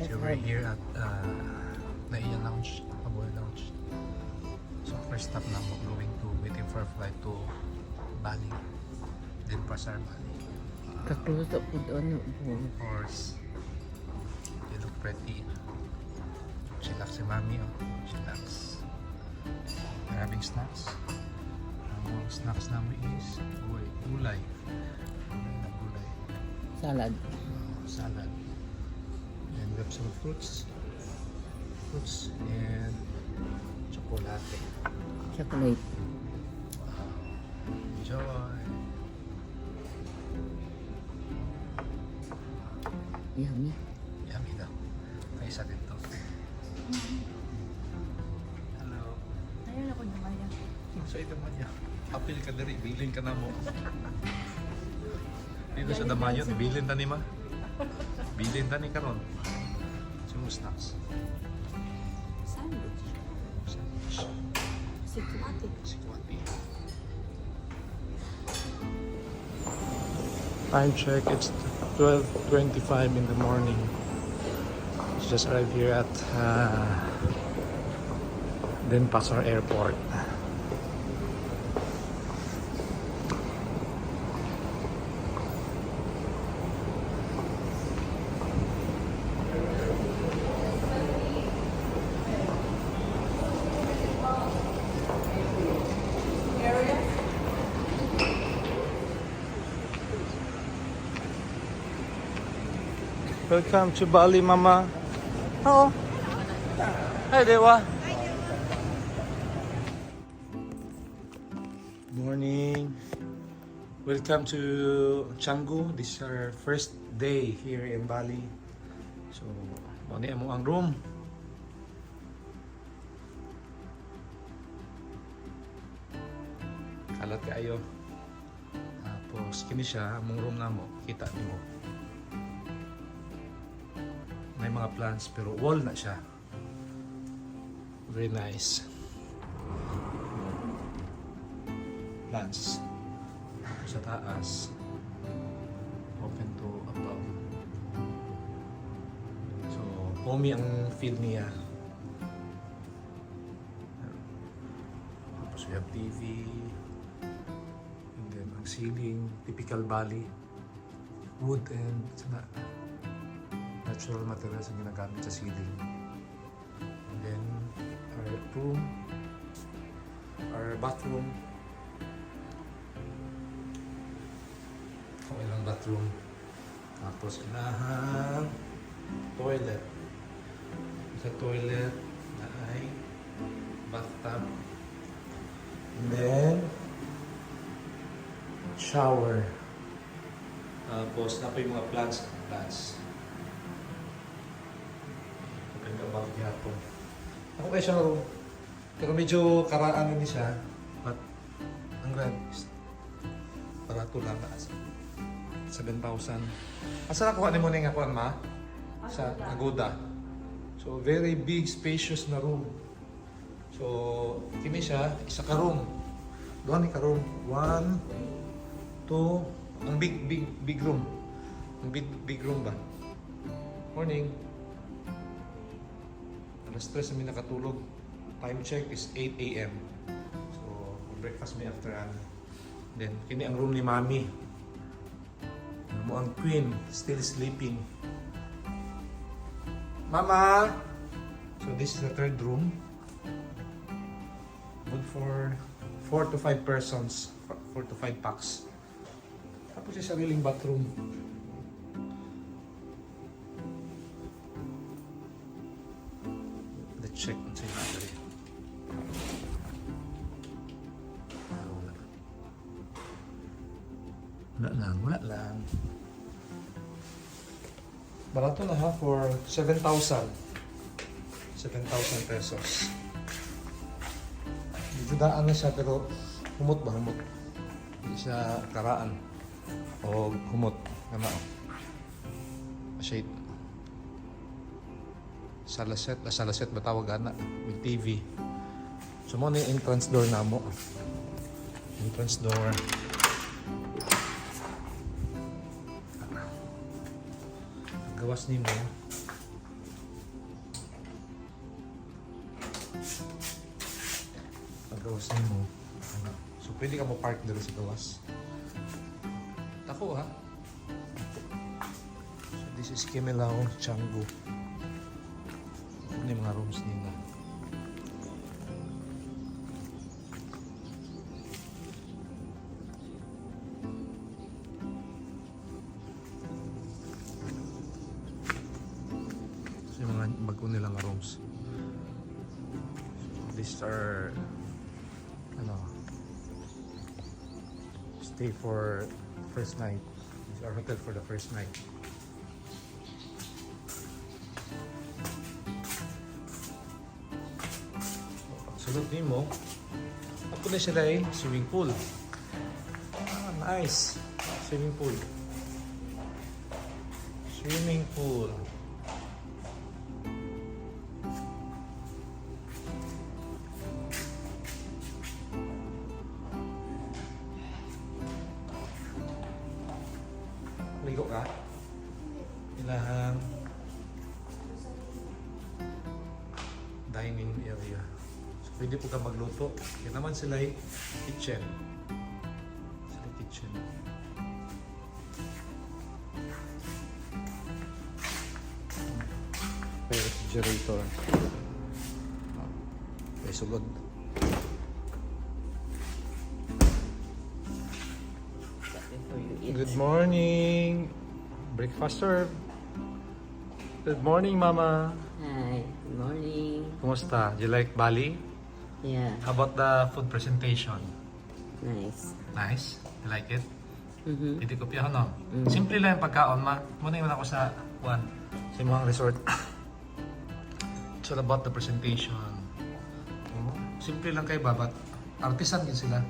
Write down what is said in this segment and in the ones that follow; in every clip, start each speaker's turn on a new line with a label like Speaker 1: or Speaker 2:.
Speaker 1: So we're here at Naiya Lounge, Aboy Lounge. So first stop na mo going to waiting for a flight to Bali, Denpasar, Bali.
Speaker 2: Kakluto po doon.
Speaker 1: Of course, you look pretty. Chillax si Mami, oh. Chillax. We're having snacks. Ang snacks namin is gulay. Gulay na gulay.
Speaker 2: Salad.
Speaker 1: Salad. And we have some fruits and chocolate.
Speaker 2: Chocolate.
Speaker 1: Enjoy.
Speaker 2: Yummy.
Speaker 1: Yummy daw. May isa din to. Hello.
Speaker 3: Ayun ako naman yan.
Speaker 1: So ito man niya. Apil ka diri, bilin ka na mo. Dito sa Damayon, bilin ta ni ma. Bilin ta ni karon. Sumo snacks.
Speaker 3: Sandwich.
Speaker 1: Sandwich.
Speaker 3: Sikwati.
Speaker 1: Sikwati. Time check, it's 12:25 in the morning. Just arrived here at Denpasar Airport. Welcome to Bali, Mama. Oh. Hi, Dewa. Morning. Welcome to Canggu. This is our first day here in Bali. So, muna mo ang room. Kalat kayo. Tapos, kini siya, among room na mo. Kita niyo. May mga plants pero wall na siya. Very nice. Plants. Sa taas. Open to above. So, homey ang feel niya. Tapos we have TV. And then ang ceiling, typical Bali. Wood and natural materials ang ginagamit sa ceiling. And then, our room, our bathroom. Okay lang bathroom. Tapos, ilahang toilet. Sa toilet na ay bathtub. And then, shower. Tapos, na po yung mga plants. Above gyapon. Ako kayo siya room. Pero medyo karaan din siya. But ang rent is barato lang na 7,000. Asa nakuha ni mo nga kuan ma? Sa Agoda. So very big spacious na room. So kini siya isa ka room. Doon ni ka room. 1 2 ang big room. Ang big room ba? Morning. Alas 3 kami nakatulog. Time check is 8 a.m. So, breakfast may after Then, kini ang room ni Mami. Ano mo ang queen, still sleeping. Mama! So, this is the third room. Good for 4 to 5 persons. 4 to 5 packs. Tapos yung sariling bathroom. Check sa battery. Wala lang. Barato na ha for 7,000. 7,000 pesos. Dito daan na siya pero humot ba? Humot. Hindi siya karaan. O humot. Ano? Shade. Salaset ba tawag ana with TV. So mo ni entrance door na mo. Entrance door. Gawas nimo gawas mo. Ano. So, pwede ka mo-park dito sa gawas. Ako ha. So, this is Kimelao, Canggu. Ano yung mga rooms nila. So, yung mga bago nilang rooms. These are ano, stay for first night. These are hotel for the first night. Sunod din mo, ako na sila swimming pool. Ah, nice. Swimming pool. Swimming pool. Ligo ka? Ilahang dining area. So, pwede po ka magluto. Yan naman sila kitchen. Sila kitchen. Refrigerator. May sulod.
Speaker 2: Before you eat.
Speaker 1: Good morning. Breakfast served. Good morning, Mama.
Speaker 2: Hi, good morning.
Speaker 1: Kumusta? You like Bali?
Speaker 2: Yeah,
Speaker 1: How about the food presentation?
Speaker 2: nice.
Speaker 1: Nice? You like it?
Speaker 2: Mm-hmm.
Speaker 1: Pwede ko piyahan, no? Simple lang yung pagkaon, ma. Muna yung ako sa mga resort. It's all about the presentation. Oh, simple lang kayo ba? But artisan din sila.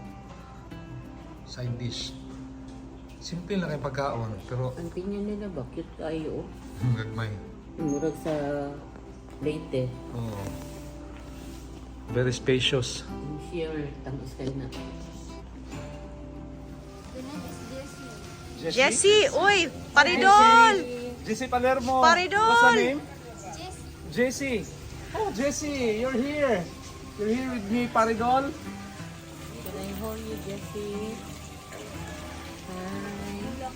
Speaker 1: Side dish. Simple lang yung pagkaon. Pero
Speaker 2: Ang tingnan nila ba? Cute kayo.
Speaker 1: gagmay.
Speaker 2: Murag sa plate eh.
Speaker 1: Oh. Very spacious.
Speaker 2: Yung share, tamis kayo na.
Speaker 3: Jessie, uy! Paridol!
Speaker 1: Jessie Palermo.
Speaker 3: Paridol!
Speaker 1: What's the name? Jessie. Oh, Jessie, you're here. You're here with me, Paridol.
Speaker 2: Can I hold you, Jessie? Hi.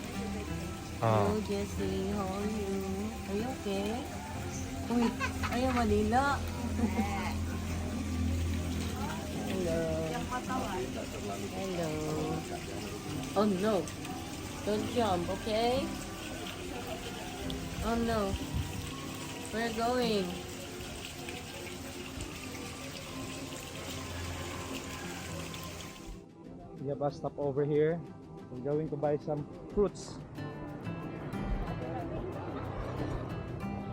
Speaker 1: Ah.
Speaker 2: Hello, Jessie. How are you? Are you okay? Uy, ayaw malila. Hello. Hello. Oh no. Don't jump, okay? Oh no. We're going.
Speaker 1: We have a stop over here. We're going to buy some fruits.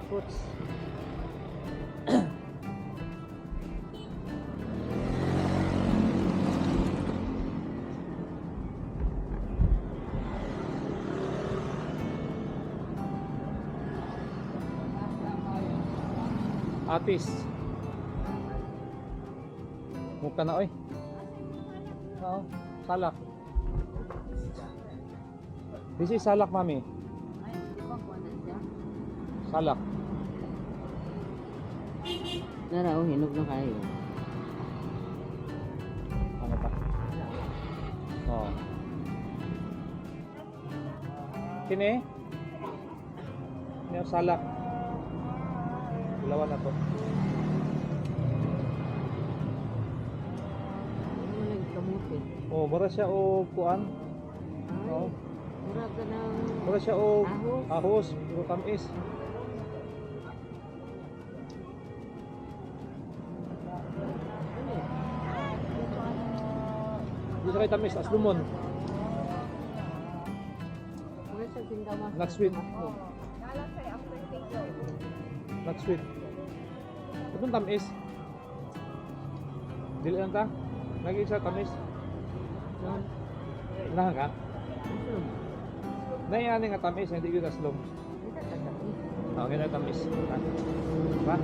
Speaker 1: Fruits. Atis. Mukha na oy. Oo, salak. This is salak, mami. Salak.
Speaker 2: Naraw, hinog na kayo.
Speaker 1: Ano pa? Oh. Kini? Ini salak. Dalawa na to.
Speaker 2: Ano nagkamuti?
Speaker 1: Oh, mura siya o kuan. Oh,
Speaker 2: Mura ka ng...
Speaker 1: mura siya o
Speaker 2: Ahos.
Speaker 1: ahos, pero tamis. Hindi siya kay tamis, aslumon.
Speaker 2: Mura siya tindamas.
Speaker 1: Not sweet. Not sweet. Itong tamis. Dili lang ta. Lagi sa tamis. Nahan ka? Naiani nga tamis, hindi ko taslom. Okay na tamis. Diba?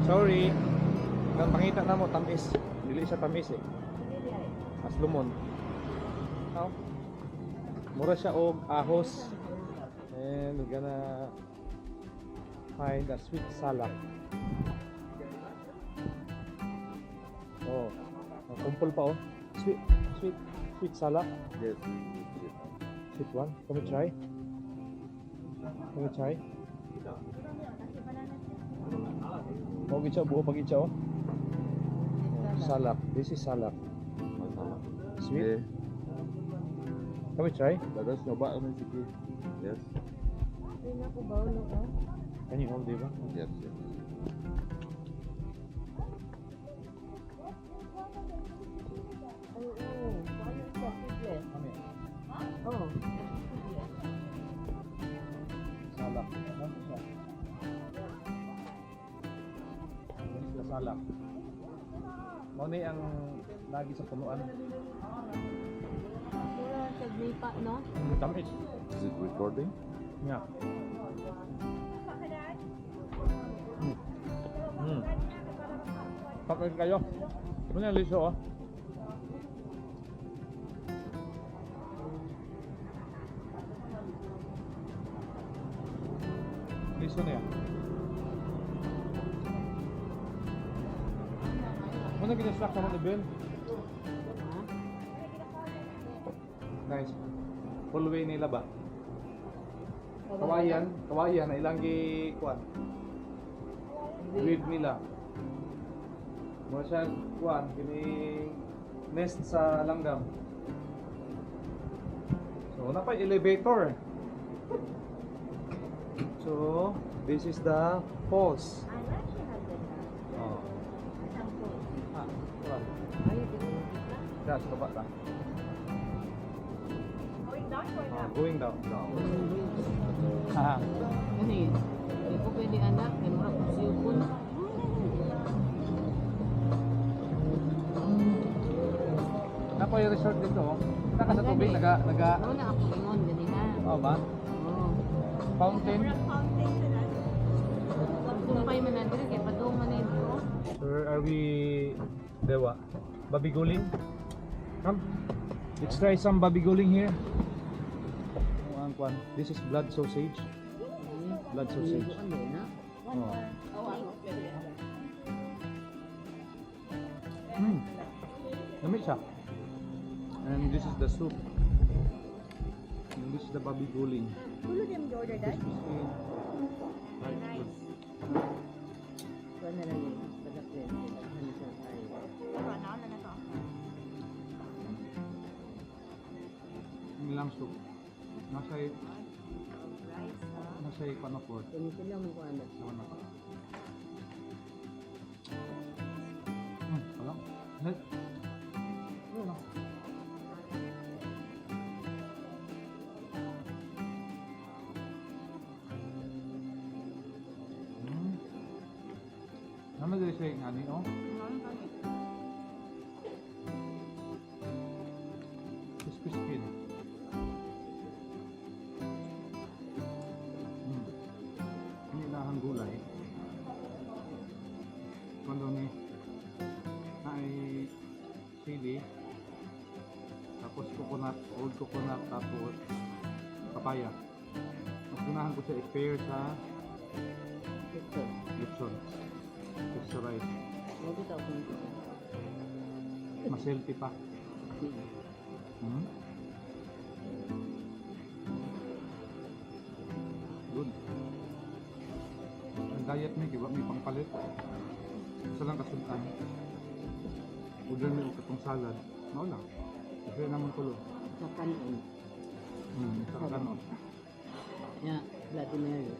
Speaker 1: Sorry. Ang pangita na mo, tamis. Dili siya tamis eh. Aslumon. Oh. Mura siya og ahos. And we're gonna find a sweet salad. Oh, Kumpul pa oh. Sweet, sweet salak.
Speaker 4: Yes.
Speaker 1: Sweet one. Can we try? Can we try? Mau gicha buo pag gicha oh. Salak. This is salak.
Speaker 4: Masala.
Speaker 1: Sweet.
Speaker 4: Yeah.
Speaker 1: Can we try?
Speaker 4: Dadas coba ano sige. Yes.
Speaker 2: Ay, naku, bawal ako.
Speaker 1: Can you hold it?
Speaker 4: Yes. Yes.
Speaker 2: Ay, oo. Paano siya? Sige. Oo.
Speaker 1: Salak. Ano siya? This is salak. Muna ang lagi sa punuan.
Speaker 2: Wala sa gripa, no?
Speaker 1: Tamis.
Speaker 4: Is it recording?
Speaker 1: Yeah. Tapos kayo. Ano yung liso oh? Liso na yan. Ano ginasak naman ni Ben?
Speaker 2: Ha?
Speaker 1: Nice. Full way nila ba? Kawayan na ilang kuan. Weed nila. Mo siya kuan kini nest sa langgam. So na pa elevator. So this is the falls.
Speaker 2: I like siya na
Speaker 1: Oh.
Speaker 2: Isang po.
Speaker 1: Kuan.
Speaker 2: Ay, ito ko na.
Speaker 1: Dash ka ba ta? Going down. Haha.
Speaker 2: Kasi, hindi ko pwede anak. Ganun ako siya po.
Speaker 1: Napa yung resort dito oh. Naka sa tubig naga
Speaker 2: Ano na ako ingon, ganina.
Speaker 1: oh ba?
Speaker 2: Oo.
Speaker 1: Fountain.
Speaker 2: Sumpay man na dito, kaya padung man na ito.
Speaker 1: Where are we? Dewa. Babiguling. Come. Let's try some babiguling here. Ang kwan. This is blood sausage. Blood sausage.
Speaker 2: Ano na?
Speaker 1: Oh. Lamig siya. And this is the soup. And this is the babiguling. Crispy skin. Nice.
Speaker 2: Ito na lang yun. Padakyan. Ano siya tayo?
Speaker 1: Nilang soup. Nasa panaport.
Speaker 2: Ganito lang mo ano.
Speaker 1: Wala. Net. Wala. Nama dari saya ngani oh. Crispy skin. Ini lahang gulay. Kuando ni ay sili. Tapos coconut, old coconut, tapos papaya. Mas gunahan ko siya i-pair sa
Speaker 2: Ito.
Speaker 1: lechon. Extra rice.
Speaker 2: Huwag ito ako nito.
Speaker 1: Mas healthy pa. Good. Ang diet ni kiba may pangpalit. Isa lang kasuntan. Order mo katong salad. Mao lang. Kasi naman tulo.
Speaker 2: Sa kanin.
Speaker 1: Sa kanon.
Speaker 2: Yeah, Bloody Mary.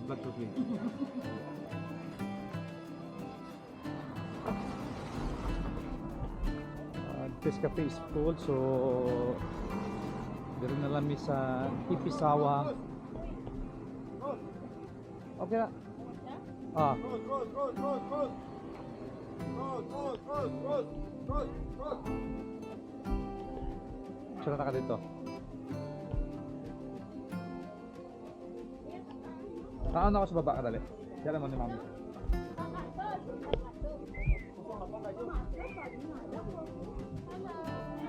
Speaker 1: Blood sausage. This cafe is full, so dito na lang mi sa Ipisawa. Okay na. Ah. Saan na ka dito? Saan ako sa baba ka dali? Diyan mo ni mami.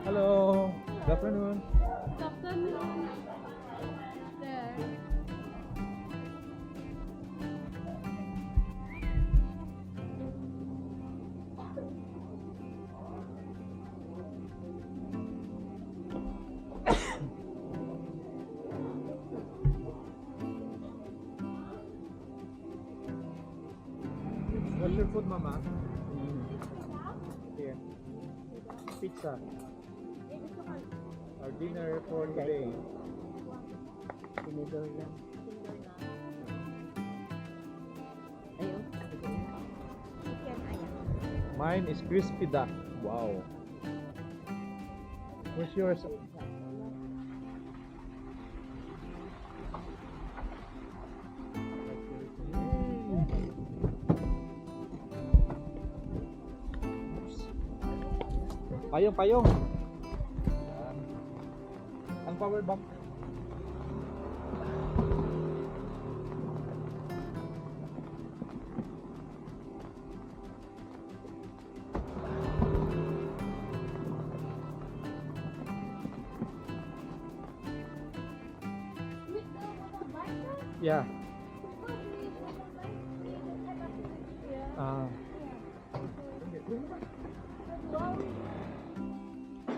Speaker 1: Hello. Good afternoon.
Speaker 2: Good afternoon. There.
Speaker 1: food, Mama? Here. Pizza. Our dinner for today.
Speaker 2: Tinidor lang. Ayun.
Speaker 1: Mine is crispy duck. Wow. Where's yours? Payong, payong. Yan. Ang power bank. Yeah.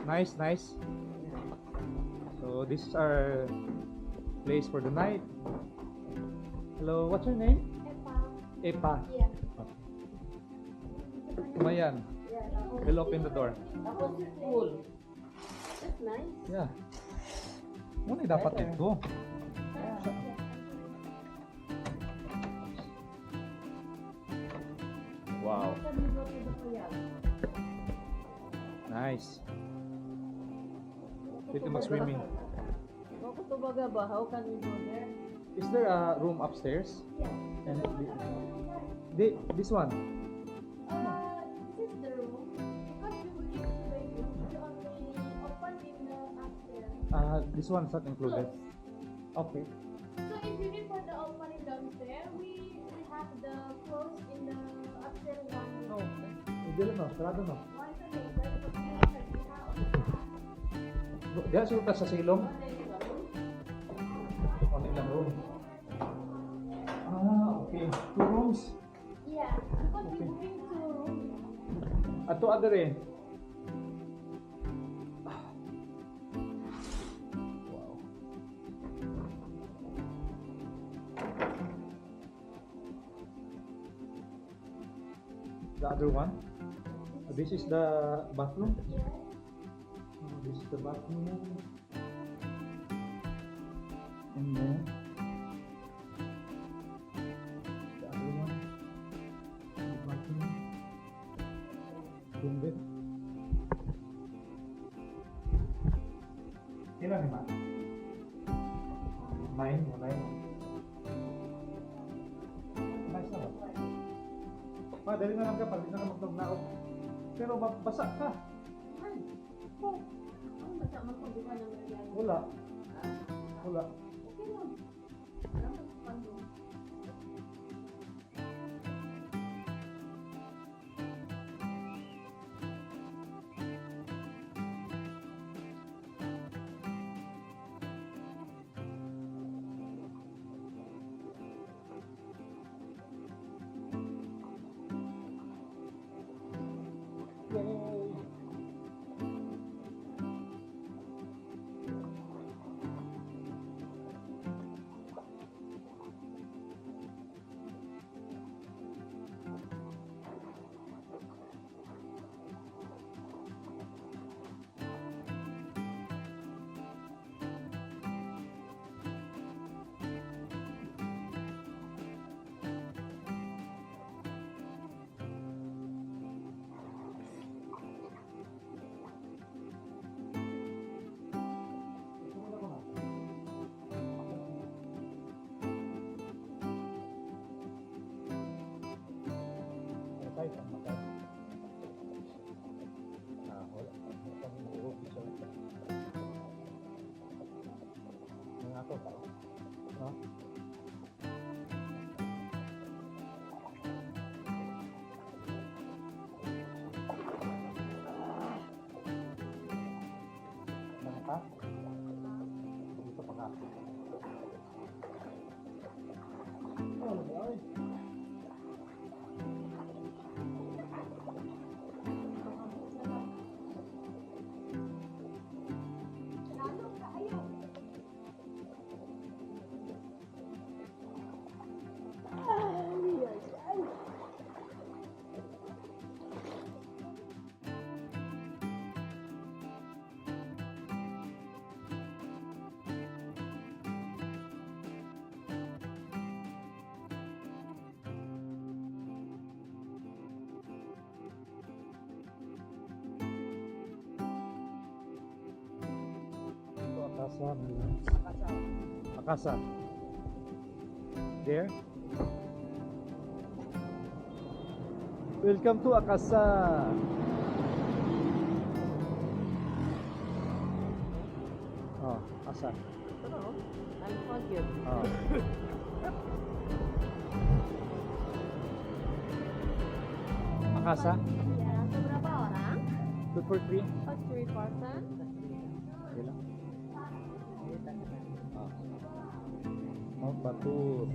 Speaker 1: Nice, nice. So this is our place for the night. Hello, what's your name? Epa.
Speaker 5: Yeah.
Speaker 1: Kumayan. We'll open the door.
Speaker 2: Tapos pool. That's nice.
Speaker 1: Yeah. Muna dapat ito. Wow. Nice. Dito mag-swimming.
Speaker 2: Ako to baga ba? How can we go there?
Speaker 1: Is there a room upstairs? And this one.
Speaker 5: This is the room. Because you will use the bedroom, you only open in the upstairs.
Speaker 1: This one's not included. Okay.
Speaker 5: So if you need for the opening downstairs, we have the clothes in the upstairs one.
Speaker 1: No. Hindi lang, no. Sarado, no.
Speaker 5: One to make that the
Speaker 1: Diyan suruta sa silong. Only lang room. Okay. 2 rooms.
Speaker 5: Yeah, because we bring 2 rooms.
Speaker 1: At to other eh. Wow. The other one. This is the bathroom. This is the bathroom. And then the other one. The bathroom. Yung bed. Ilan ni Ma? 9? 9? Nice na ba? Ma, dali na lang ka pag di na ka magtugnaot. Pero mabasa ka.
Speaker 2: Ang basta magpabuka ng mga
Speaker 1: Wala. Wala.
Speaker 2: okay lang. Alam mo sa pando.
Speaker 1: Akasa. There. Welcome to Akasa. Oh, Akasa. Oh. Akasa.
Speaker 5: Ya, berapa orang?
Speaker 1: 2 for 3.
Speaker 5: Oh, 3 person.
Speaker 1: Okay lang. Mount Batur.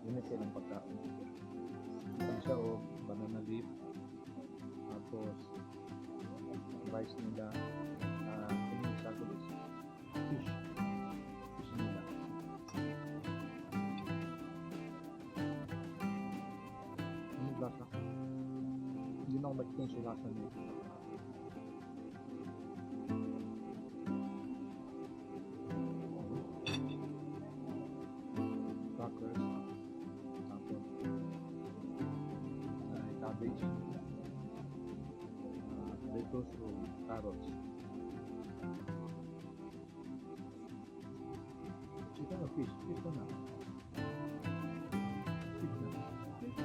Speaker 1: Ini sila ng pagkain. Ito siya o, banana leaf. Tapos, rice nila. Ini sa kulis. Fish. Fish nila. Ano lasa? Hindi na ako mag-change yung lasa niya. Crackers. Tapos, cabbage. Lettuce o carrots. Chicken or fish? Fish ko na. Fish na. Fish.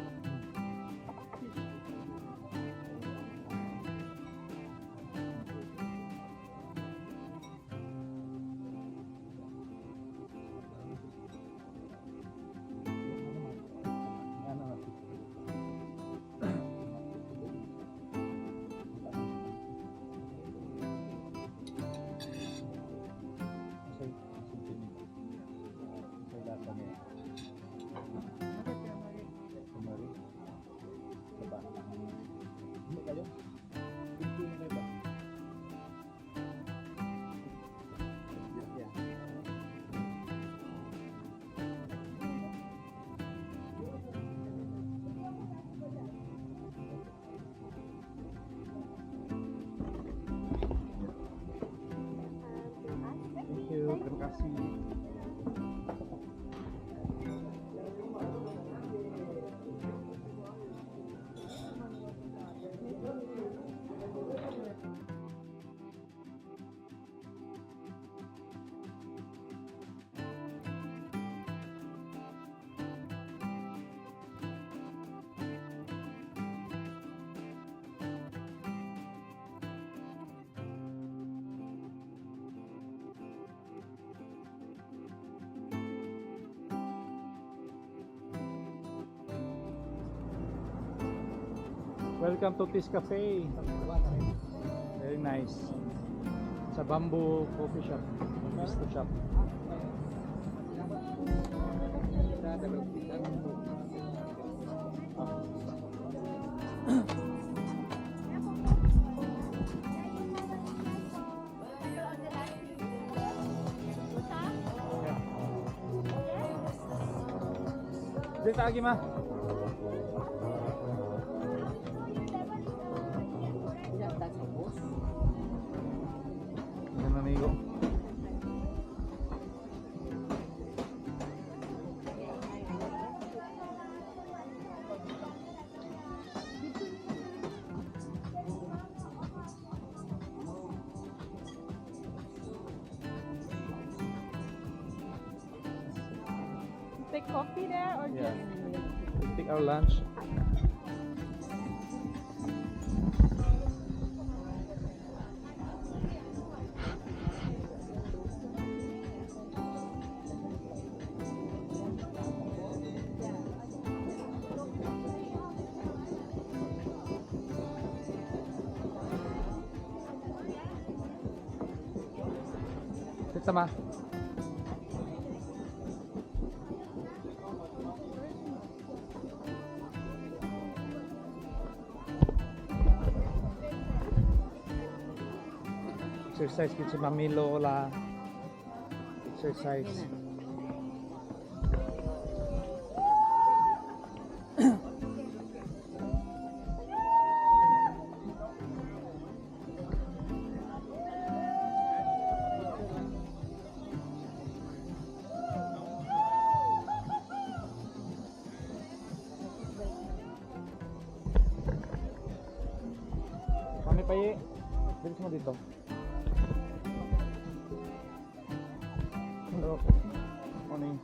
Speaker 1: Thank you, terima kasih. Welcome to Tis Cafe. Very nice. It's a bamboo coffee shop, bistro shop. Dito lagi ma. Yan amigo.
Speaker 5: Take coffee there or
Speaker 1: Yeah.
Speaker 5: just
Speaker 1: We'll take our lunch. Sama. Exercise kita si Mami Lola. Exercise. Mami Paye, bilis mo dito. Hello. Morning.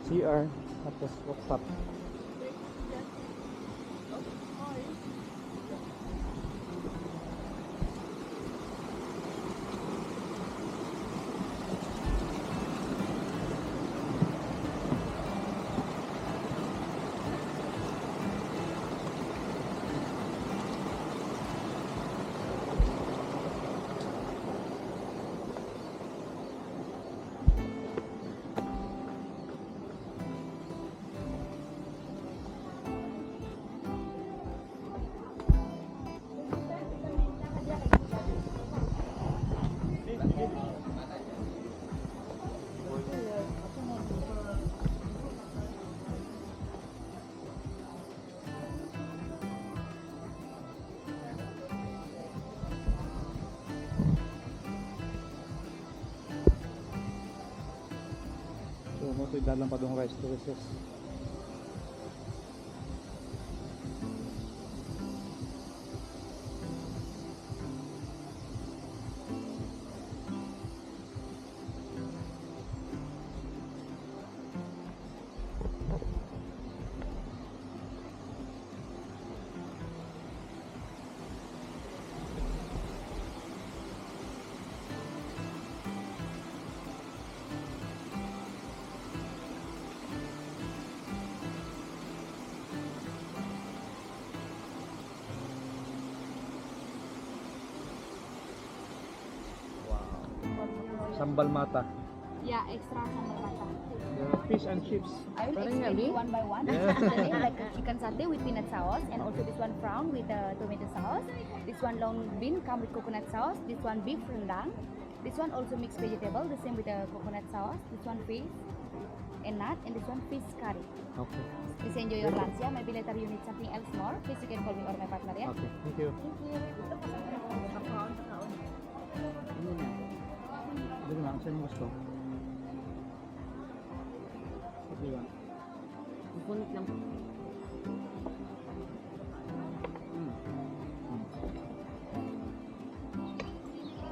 Speaker 1: CR tapos WhatsApp. So, mo ito idalang pa doon rice to recess. Sambal mata.
Speaker 5: Yeah, extra sambal mata.
Speaker 1: Fish and chips.
Speaker 5: I will
Speaker 2: Parang
Speaker 5: explain
Speaker 2: yummy.
Speaker 5: you one by one.
Speaker 1: Yeah.
Speaker 5: Satay, like a chicken satay with peanut sauce, and also this one prawn with tomato sauce. This one long bean come with coconut sauce. This one beef rendang. This one also mixed vegetable, the same with the coconut sauce. This one fish and nut, and this one fish curry.
Speaker 1: Okay.
Speaker 5: Please enjoy your lunch. Yeah, maybe later you need something else more. Please you can call me or my partner. Yeah.
Speaker 1: Okay. Thank you.
Speaker 2: Ano na?
Speaker 1: Dito lang, saan mo gusto? Sige ba?
Speaker 2: Punit lang.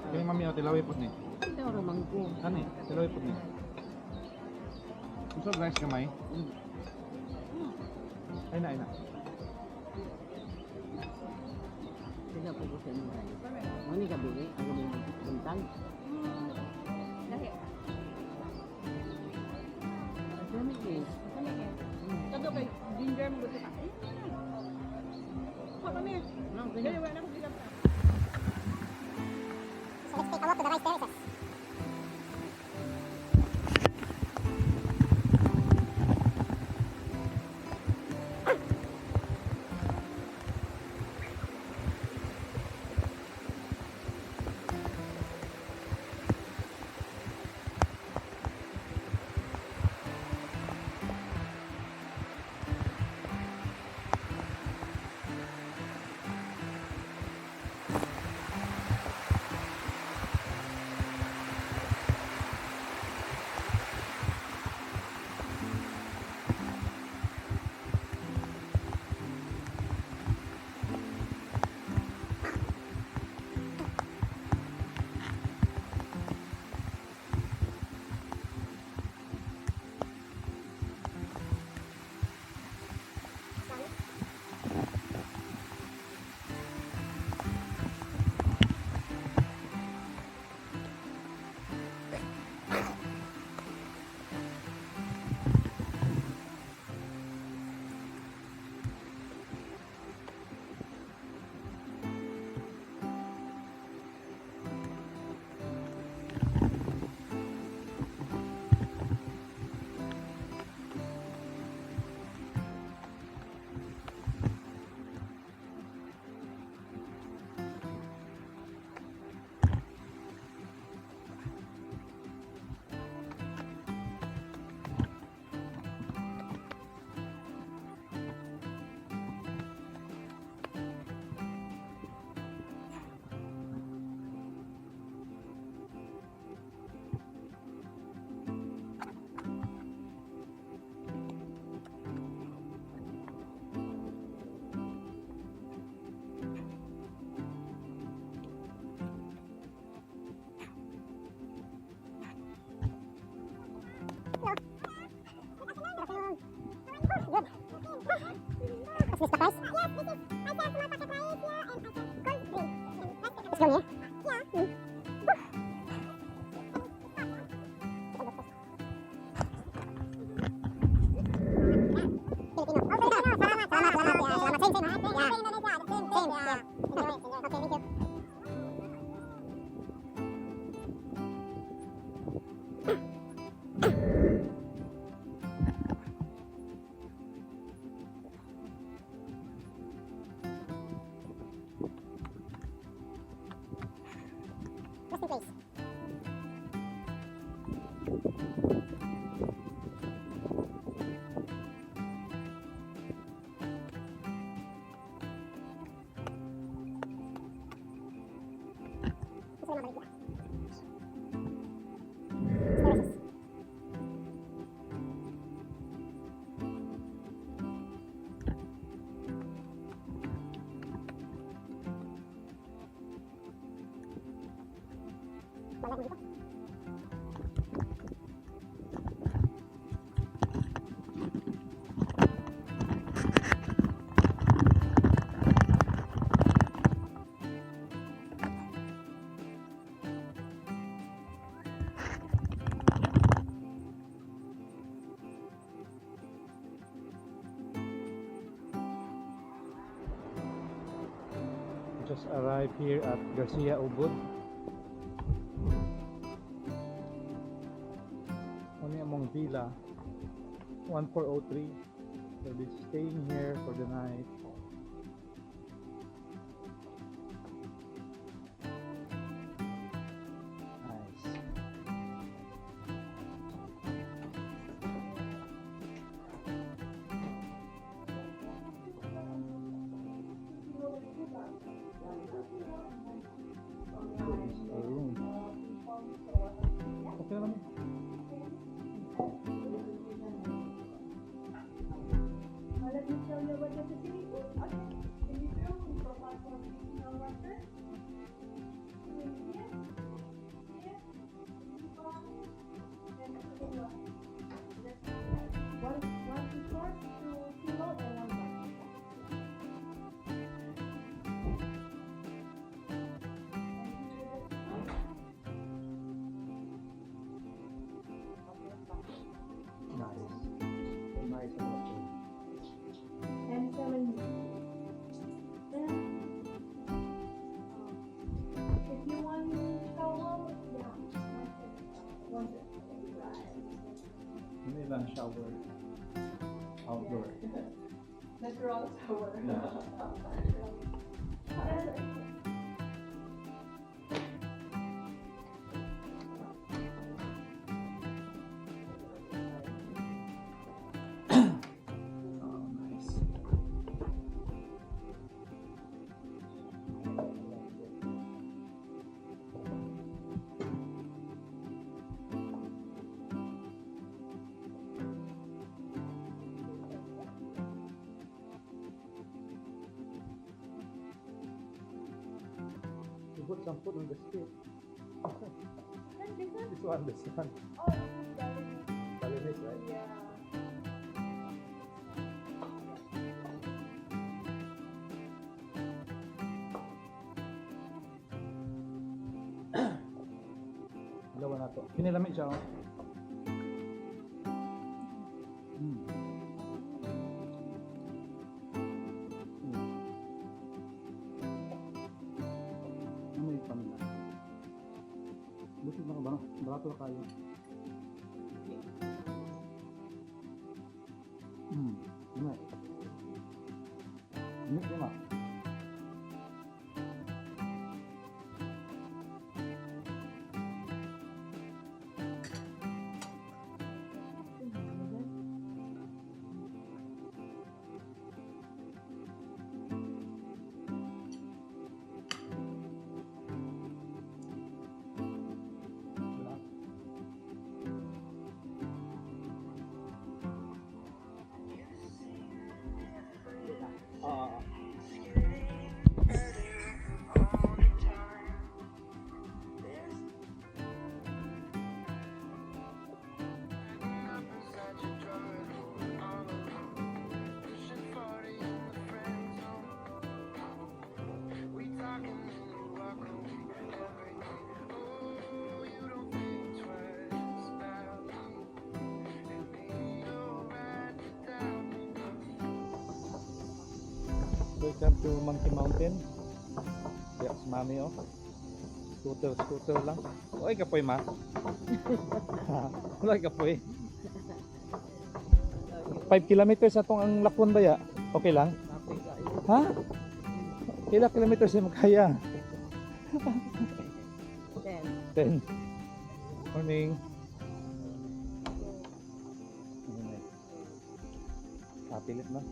Speaker 1: Kaya mami, tilaway po ni.
Speaker 2: Ito ang ramangko.
Speaker 1: Ano eh? Tilaway po ni. Gusto rice kamay? Ay na, ay na.
Speaker 2: Sila po ko sa inyo. Ano ka bili? Ano yung buntag?
Speaker 5: Dahil.
Speaker 2: Dami eh.
Speaker 5: Kato kay ginger mo gusto ka. Kami.
Speaker 2: Ano kaya?
Speaker 5: Wala ko sila.
Speaker 6: So let's take a walk to the rice terraces. Is this the price? Yes, this is. I sell small packet rice here and I sell cold drink. It's from here? Yeah. Filipino. Oh, Filipino. Salamat. Salamat. Salamat. Yeah, salamat. Same, same. Yeah. Same. Yeah. Enjoy it. Enjoy. Okay, thank you. Rest in place. Gusto na mabalik na. Terraces. Malag mo dito.
Speaker 1: Just arrived here at Garcia Ubud. Only among Villa 1403. We'll be staying here for the night. Nice. This is a room. Okay naman. Nice.
Speaker 2: And 7. If you want shower, yeah.
Speaker 1: Hindi lang shower. Outdoor.
Speaker 2: Natural shower.
Speaker 1: Oh, nice. You put some food on the street. This one, this one.
Speaker 2: Oh,
Speaker 1: Balinese, right?
Speaker 2: yeah.
Speaker 1: Dalawa na to. Pinilamig siya, oh. Ano yung pamila? Busog na ka ba? Barato na kayo. Ano eh? Ano yun ah?
Speaker 7: Welcome to Monkey Mountain. Yeah, si Mami oh. Scooter lang. Oy, kapoy ma. Wala kapoy. 5 kilometers atong ang Lakwon ba ya? Okay lang? Ha? Kila kilometers yung makaya? 10. Morning. Pilit na.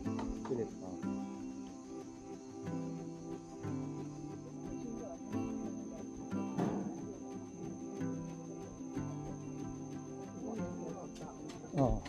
Speaker 7: Pilit. Oh.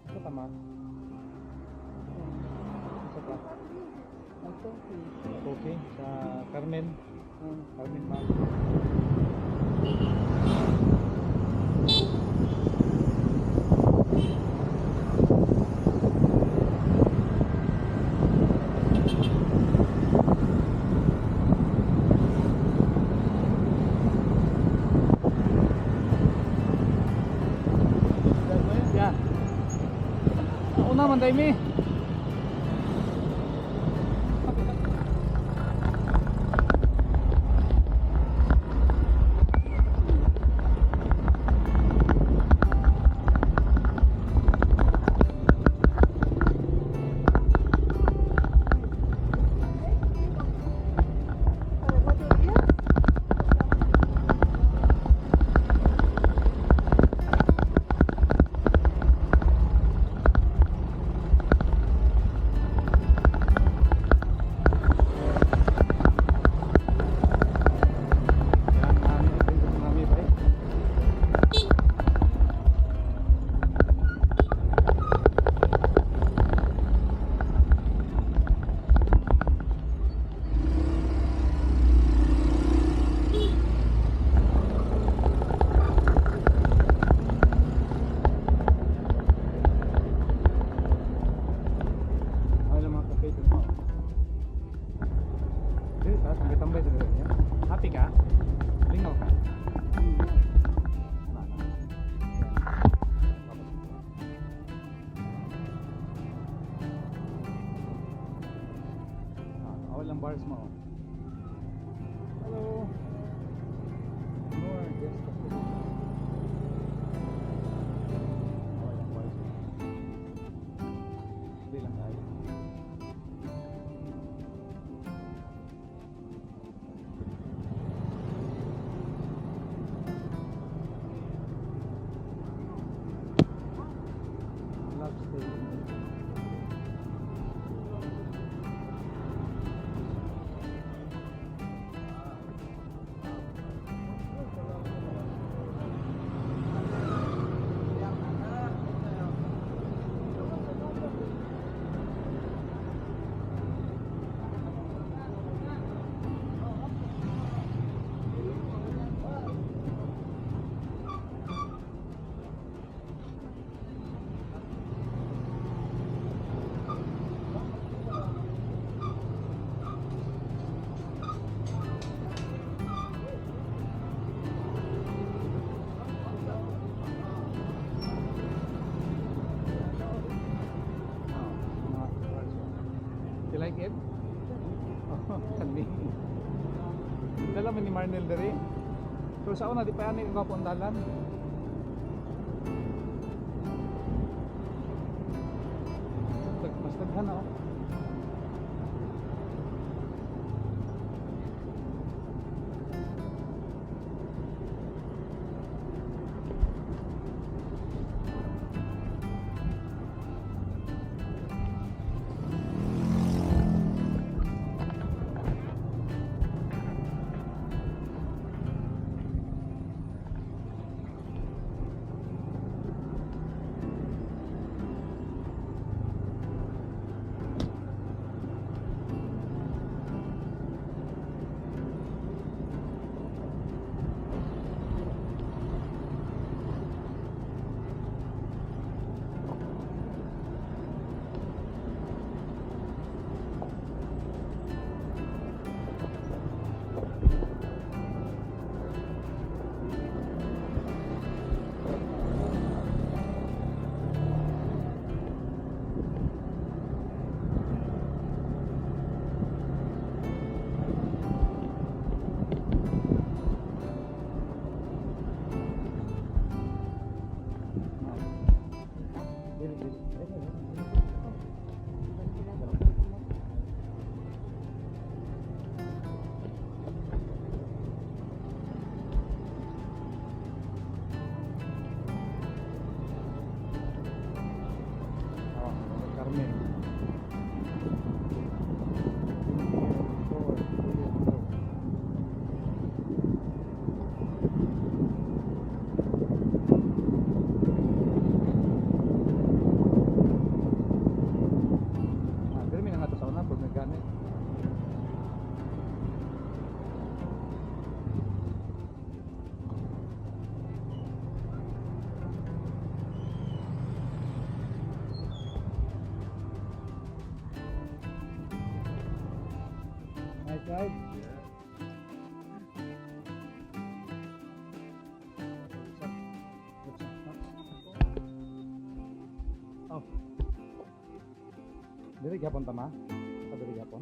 Speaker 7: Ito tama. Ito pa. Okay. Sa Carmen. Carmen Mall. Yeah. Ako naman, Daimi. Tambay talaga niya. Happy ka? Lingaw ka? Awal lang bars mo. Hello. More guest of the day. Awal lang bars mo. Hindi lang tayo. You like it? Kani. Dala man ni Marnel dere. Pero sa una di pa ani ko ang dalan. Mas daghan na oh. inside? Oh. Diri gyapon ta ma? Diri gyapon.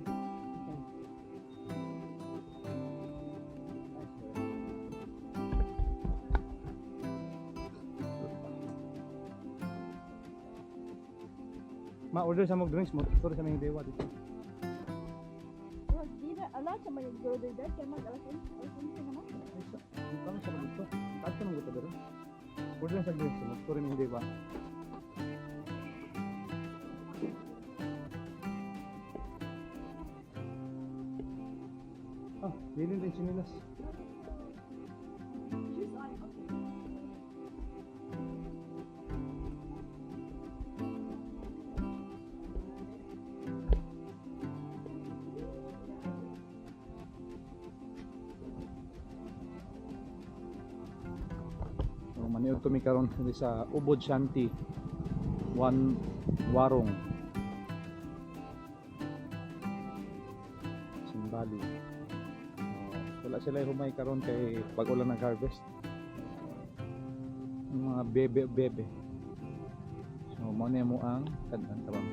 Speaker 7: Ma order sa mong drinks mo. Sorry sa mga dewa dito. Parang siya dito. Kahit ka nang gusto dito. Order sa drinks mo. Sorry mga dewa. Ah, bilhin din sinilas. So, maniod kami karon sa Ubod Shanti Warong Simbali. Wala sila humay karon kay pag ulan nag-harvest. Yung mga bebe. So mo na mo ang kadang karon.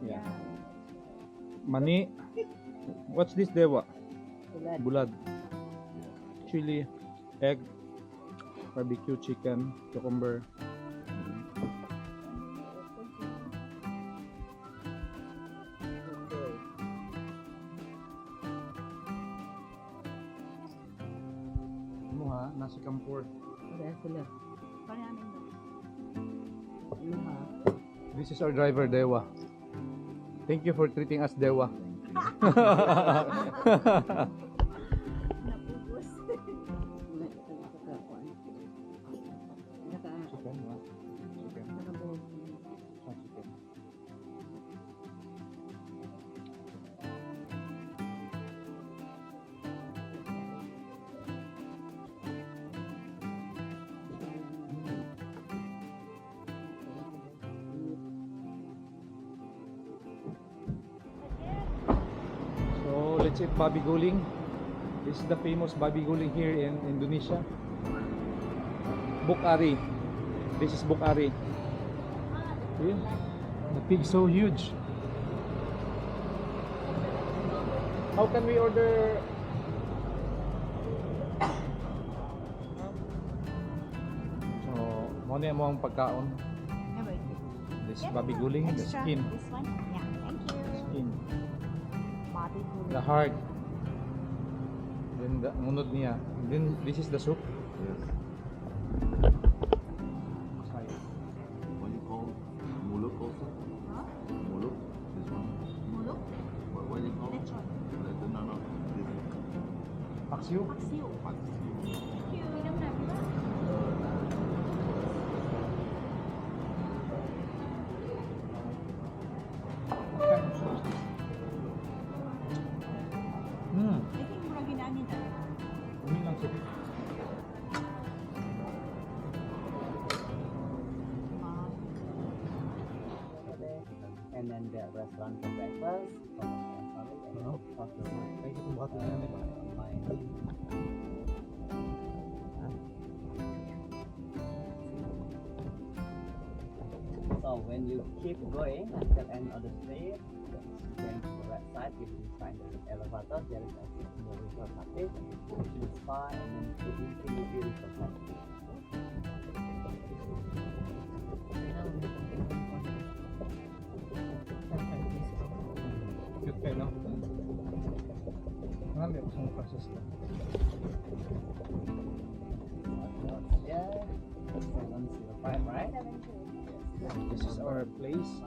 Speaker 7: Yeah. Mani. What's this dewa? Bulad. Chili, egg, barbecue chicken, cucumber. Ano ha? Nasi campur. This is our driver, Dewa. Thank you for treating us, Dewa. Chicken, ha? Chicken. Ah, chicken. So let's eat babi guling. This is the famous babi guling here in Indonesia. Bukari. This is Bukari. Yeah. The pig's so huge. How can we order? So, muna mo ang pagkaon. This is babi guling, the skin.
Speaker 6: This one? Yeah, thank you.
Speaker 7: Skin.
Speaker 6: Bobby
Speaker 7: The heart. Then the ngunod niya. Then this is the soup.
Speaker 4: Yes. What you call muluk also?
Speaker 6: Huh?
Speaker 4: Muluk? This one?
Speaker 6: Muluk?
Speaker 4: What do you call?
Speaker 6: Lechon.
Speaker 4: No, no. This
Speaker 7: Paksiw.
Speaker 6: Paksiw.
Speaker 4: Paksiw.
Speaker 6: Thank you. Minum na, diba?
Speaker 7: Hmm.
Speaker 6: I think murag ginani na.
Speaker 7: Umi lang soup.
Speaker 8: And then the restaurant for breakfast.
Speaker 7: Ano? Ay, itong baka tingnan nila.
Speaker 8: So when you keep going until end of the street, going to the right side, you will find the elevator. There is a river cafe, which is spa, and then to the river cafe.
Speaker 7: Cute kayo, no? Marami ako sa process ko.
Speaker 8: Yeah, 705, right?
Speaker 7: This is our place.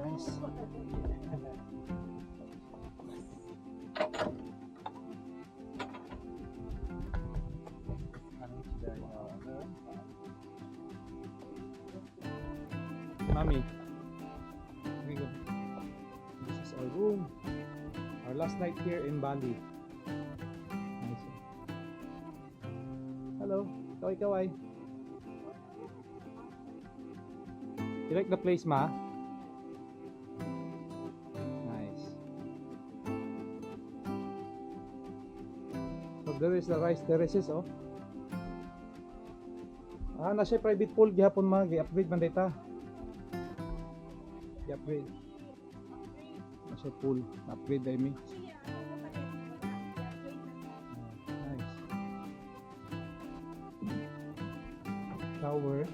Speaker 7: Nice. Mami. Okay, good. This is our room. Our last night here in Bali. Nice. Hello. Kaway-kaway. You like the place, ma? Nice. So there is the rice terraces, oh. Na siya private pool gihapon ma, gi-upgrade man data. Gi-upgrade. Na siya pool, upgrade dai mi. Nice. Shower.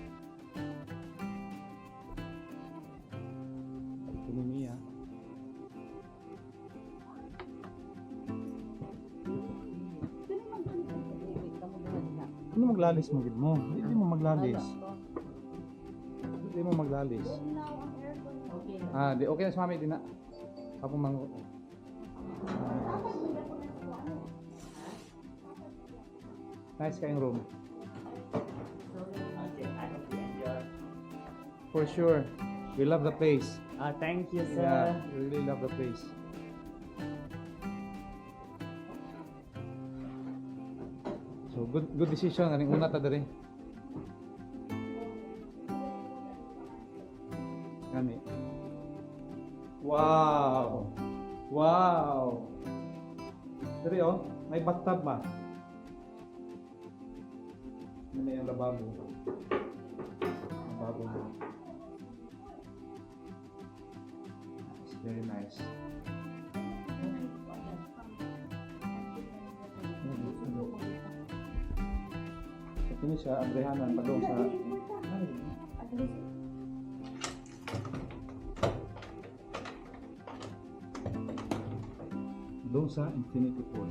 Speaker 7: Kuningiya. Ano maglalis mo gid mo? Hindi mo maglalis. Hindi mo maglalis. Ah, di okay na sa mami din na. Ako mang nice kayong room.
Speaker 8: Okay, I hope you enjoy.
Speaker 7: For sure. We love the place.
Speaker 8: Thank you, sir.
Speaker 7: Yeah, we really love the place. So good decision aning una ta diri. Gani. Wow. Wow. Diri oh, may bathtub ba? Ano yung lababo? Lababo mo. It's very nice. Ito ni siya, Abrehanan, padong sa... Doon sa Infinity Pool.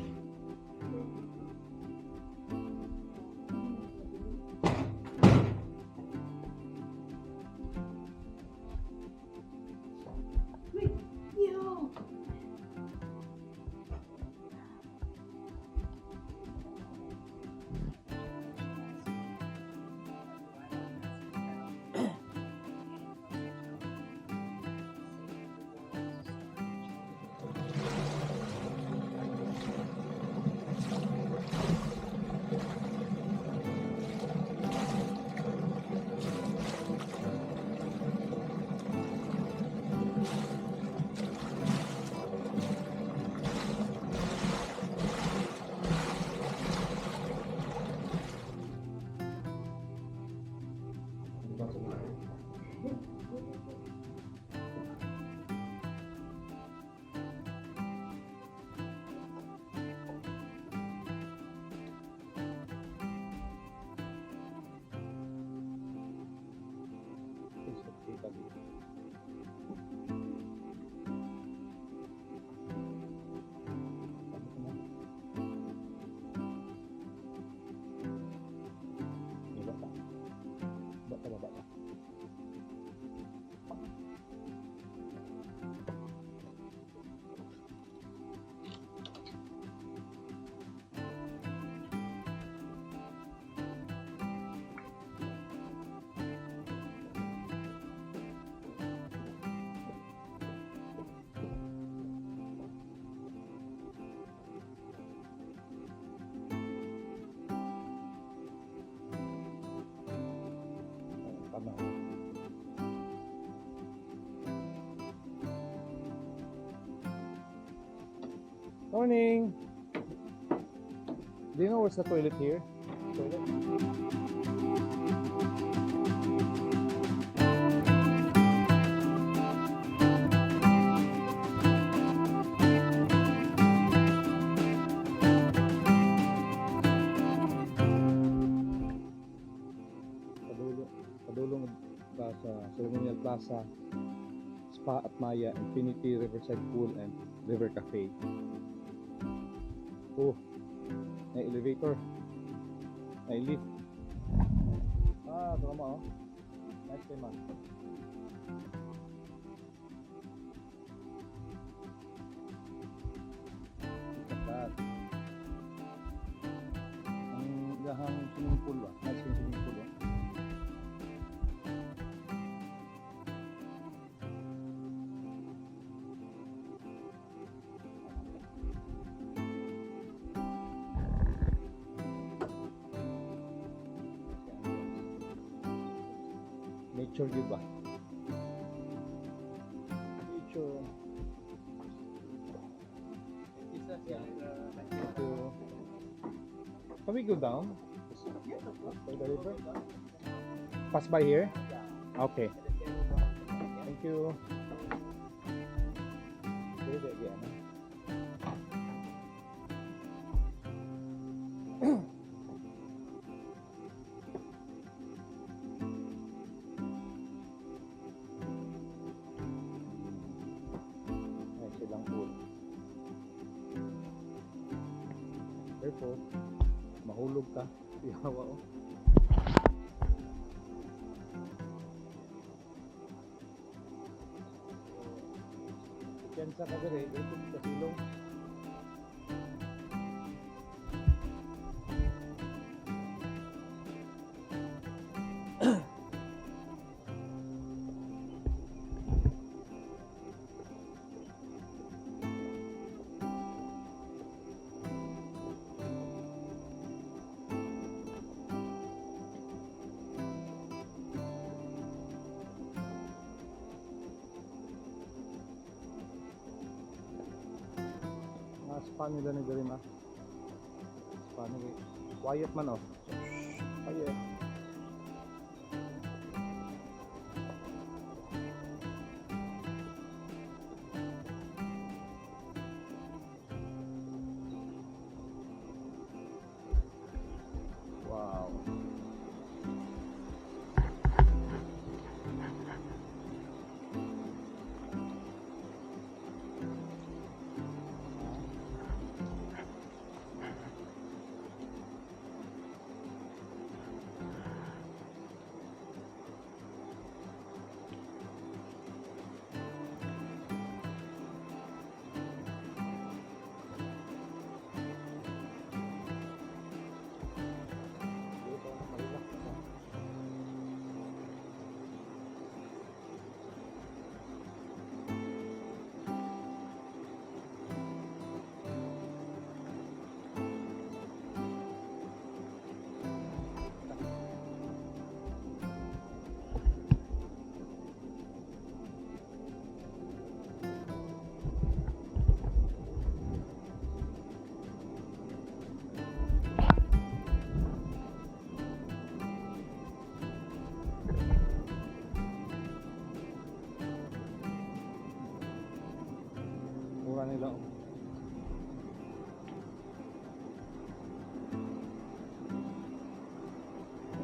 Speaker 7: Morning. Do you know where's the toilet here? Toilet? Padulong Plaza, Ceremonial Plaza, Spa at Maya, Infinity Riverside Pool and River Cafe. Oh, may elevator. May lift. Ah, ito mo oh. Nice day, man. Look at that. Ang gahang swimming pool ba? Nice yung swimming pool ba? Picture yun ba? Picture. Yeah. Thank you. Can we go down? By the river? Pass by here? Okay. Thank you. Good again. Ay, silang pool. Careful. Mahulog ka. Ihawa oh. Yan sa kagari, ito sa silong. Spa nila ni Garima. Spa nila. Quiet man oh. Quiet. Wow. Mura nila oh.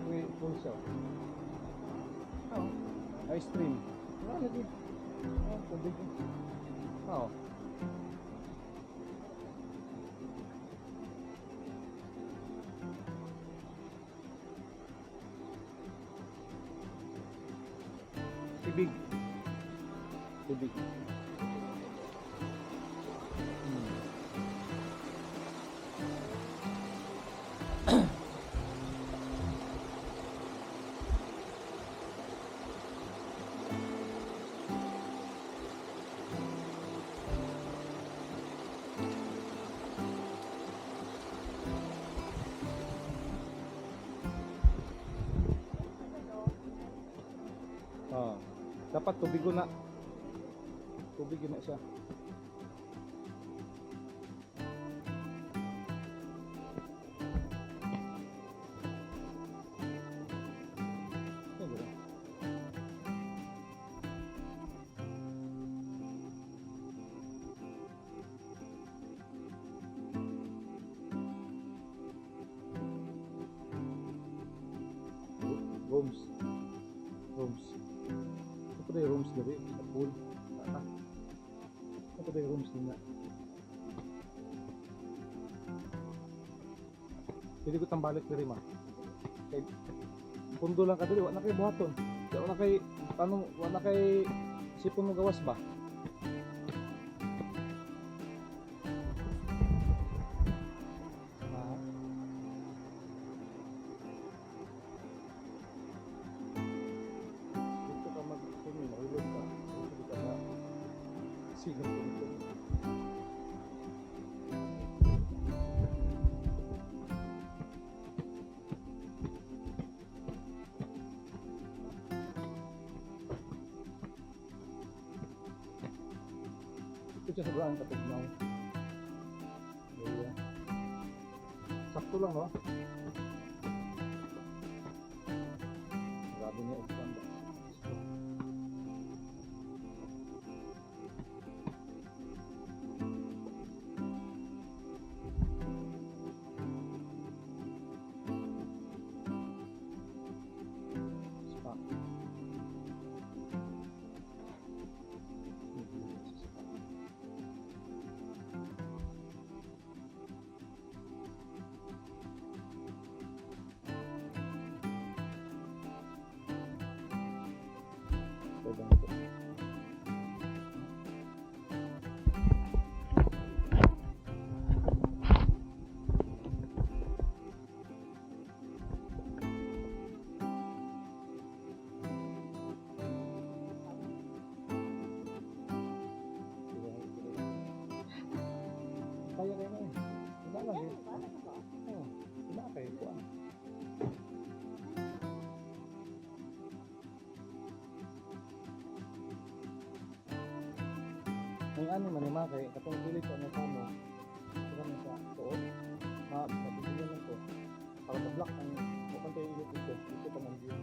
Speaker 7: May pulsa oh. Ice cream. Wala lagi. Oh, tubig. Oh. Tubig. Tubig. Dapat tubig na. Tubig na siya. Rooms. Ito na yung rooms na rin. Sa pool. Ito na yung rooms nila. Pwede ko tambalik na rin ma. Kay pundo lang ka dali. Wala na kayo buhaton. Wala na kayo, wala na kayo sipon mo gawas ba? siya sa braan katugnaw. Iya. Sakto lang, no? Grabe niya upan. Spa. Kaya kayo na eh. Wala lang eh. Oo. Wala kayo. Kuhaan. May ano man yung mga kayo. Katong pilit ko na kamo. Ito kami sa tuot. Mabibigyan lang ko. Para ma-block ang mukhang tayo ilit ito. Ito pa ng view.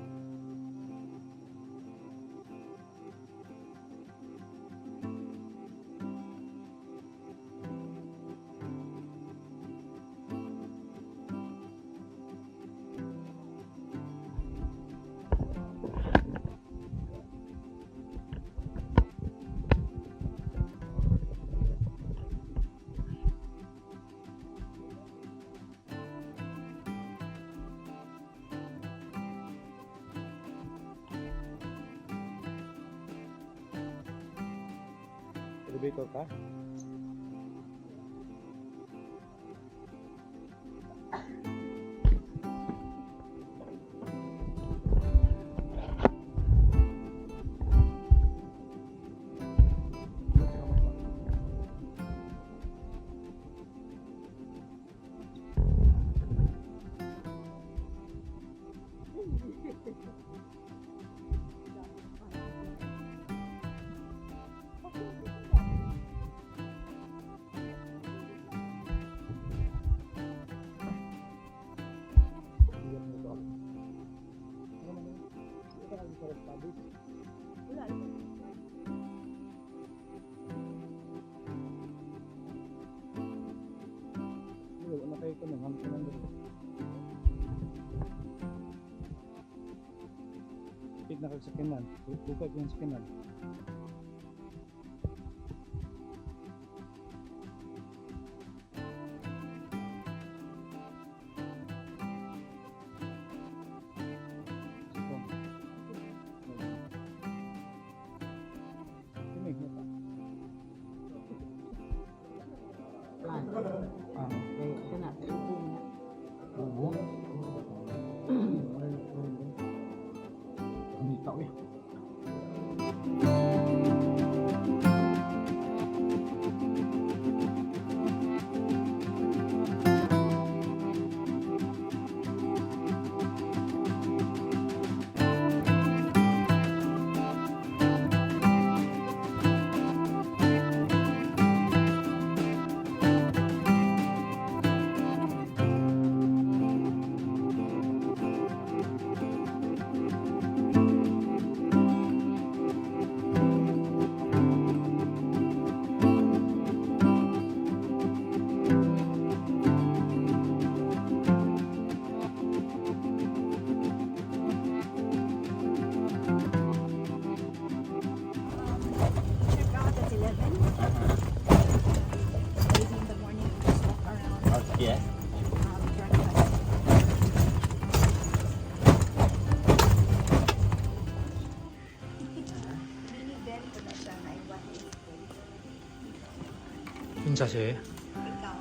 Speaker 7: Elevator ka? Wala kayo ko nang hampa ng dito. Ikit na kagsakinan. Bukag yung sakinan.
Speaker 2: Ah, okay. Ito na.
Speaker 7: Bubo. Hindi tao eh.
Speaker 5: Check out at 11. Maybe in the morning, we just walk around.
Speaker 8: Yes.
Speaker 5: Return back. Mini bed ko na siya na iwan is
Speaker 1: Pinsa siya eh.
Speaker 5: ikaw.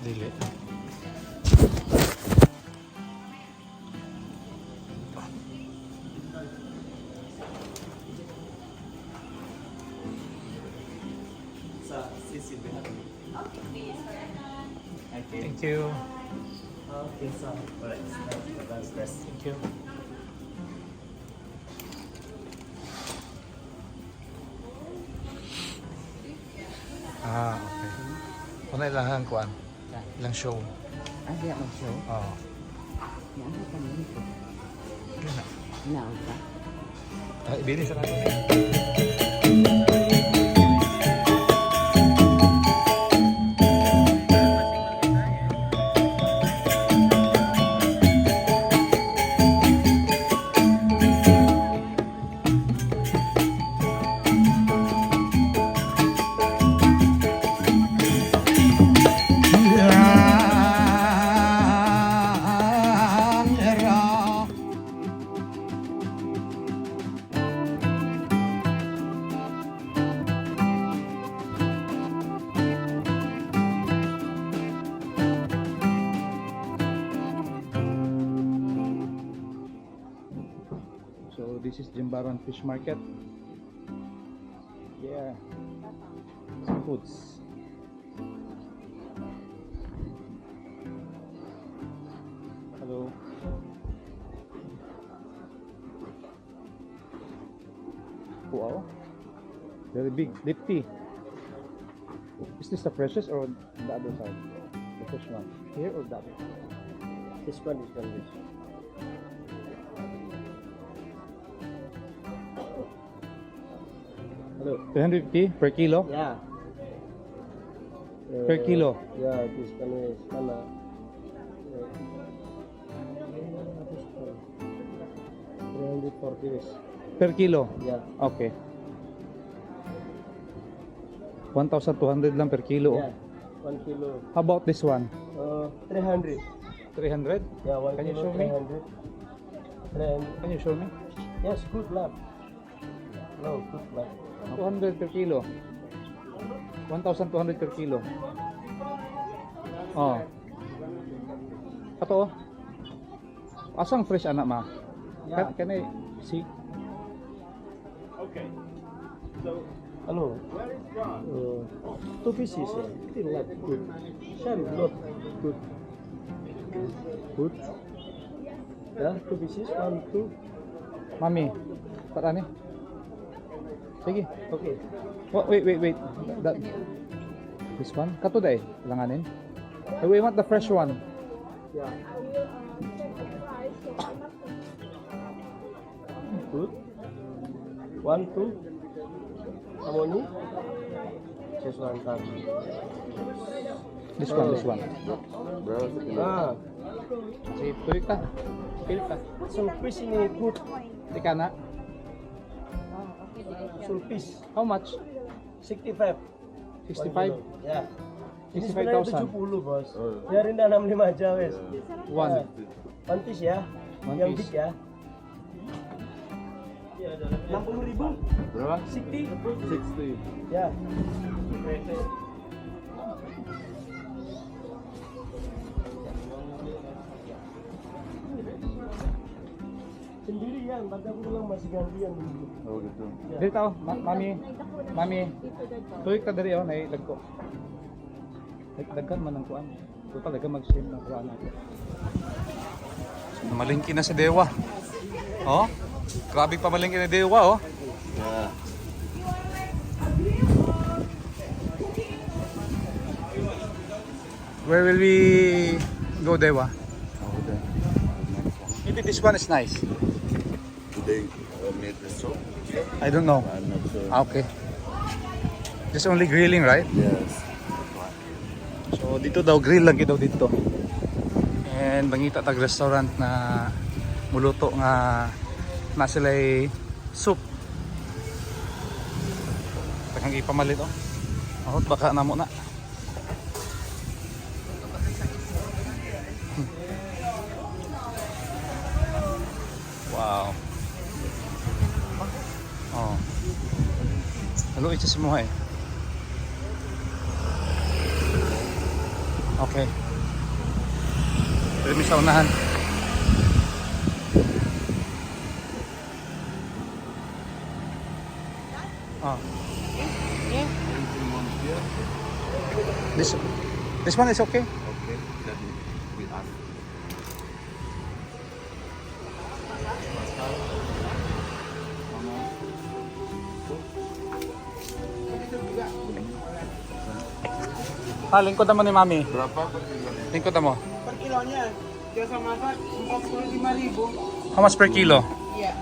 Speaker 1: Dili.
Speaker 8: This will be happy. Okay.
Speaker 1: Thank you.
Speaker 8: Okay, so alright, let's rest.
Speaker 1: Thank you. Ah, okay. Kung ilang kuan? Ilang show?
Speaker 2: Ah, di ako show.
Speaker 1: Oo.
Speaker 2: Yan ang kanina ko.
Speaker 1: Yun na.
Speaker 2: Hinaon ka?
Speaker 1: Ay, bilis na natin.
Speaker 7: So this is Jimbaran Fish Market. Yeah. Seafoods. Hello. Wow. Very big. Lipty. Is this the freshest or the other side? The fresh one. Here or that one?
Speaker 8: This one is from this. Hello.
Speaker 7: 350 per kilo?
Speaker 8: Yeah.
Speaker 7: Per kilo?
Speaker 8: Yeah, this one is mana? 340 is.
Speaker 7: Per kilo?
Speaker 8: Yeah.
Speaker 7: Okay. 1,200 lang per kilo.
Speaker 8: Yeah. 1 kilo.
Speaker 7: How about this one?
Speaker 8: 300.
Speaker 7: 300?
Speaker 8: Yeah, 1
Speaker 7: Can you
Speaker 8: kilo.
Speaker 7: show me?
Speaker 8: 300. 300.
Speaker 7: Can you show me?
Speaker 8: Yes, good luck. No, good luck.
Speaker 7: 200 per kilo. 1,200 per kilo. Oh. Ato. Asang fresh anak ma?
Speaker 8: Yeah.
Speaker 7: Can I see?
Speaker 8: Ano? 2 pieces. Still not good. Same, not good. Good. Yeah, 2 pieces. 1, 2.
Speaker 7: Mami, para ni? Sige.
Speaker 8: Okay.
Speaker 7: Wait. That, this one? Kato day, langanin. We want the fresh one.
Speaker 8: Yeah. Good. 1, 2. Amoni. Just 1 time.
Speaker 7: This one.
Speaker 8: Ah,
Speaker 7: Sige, tuloy ka. Pilit ka.
Speaker 8: so fish ini good.
Speaker 7: Tika na.
Speaker 8: So fish
Speaker 7: How much?
Speaker 8: 65.
Speaker 7: 65?
Speaker 8: Ya. Ini
Speaker 7: 65,000.
Speaker 8: sebenarnya 70 bos. Biarin dah 65 aja wes.
Speaker 7: One.
Speaker 8: One piece ya.
Speaker 7: One
Speaker 8: Yang
Speaker 7: piece.
Speaker 8: big ya. 60.000.
Speaker 4: Berapa?
Speaker 8: 60.
Speaker 4: 60.
Speaker 8: Ya. Sendirian, tapi aku bilang masih gantian dulu.
Speaker 4: Oh gitu.
Speaker 7: Dito, mami. Tuloy ka diri oh, nay dagko. Dagkan man ang kuan. Total dagkan mag-share ng kuan natin.
Speaker 1: Malingki na si Dewa. Oh, grabe pa malingki na Dewa, oh.
Speaker 4: Ya.
Speaker 1: Where will we go, Dewa?
Speaker 4: Oh, udah. Next one.
Speaker 1: Maybe this one is nice.
Speaker 4: Today made the soup.
Speaker 1: I don't know.
Speaker 4: I'm not sure.
Speaker 1: Okay. Just only grilling, right?
Speaker 4: Yes.
Speaker 1: So dito daw grill lagi daw dito. And bangita tag restaurant na muluto nga na sila'y soup. Takang ipamalit oh. Ahot baka na mo na. Wow. Oh. Halo ito semua eh. Okay. Permi sa unahan. Oh.
Speaker 2: Yeah.
Speaker 4: Anything you want here?
Speaker 7: This one is okay.
Speaker 4: Okay, then we ask.
Speaker 7: Lingkod mo ni Mami.
Speaker 4: Berapa per kilo?
Speaker 7: Lingkod mo.
Speaker 9: Per kilonya, jasa masak 45.000.
Speaker 7: How much per kilo?
Speaker 9: Iya,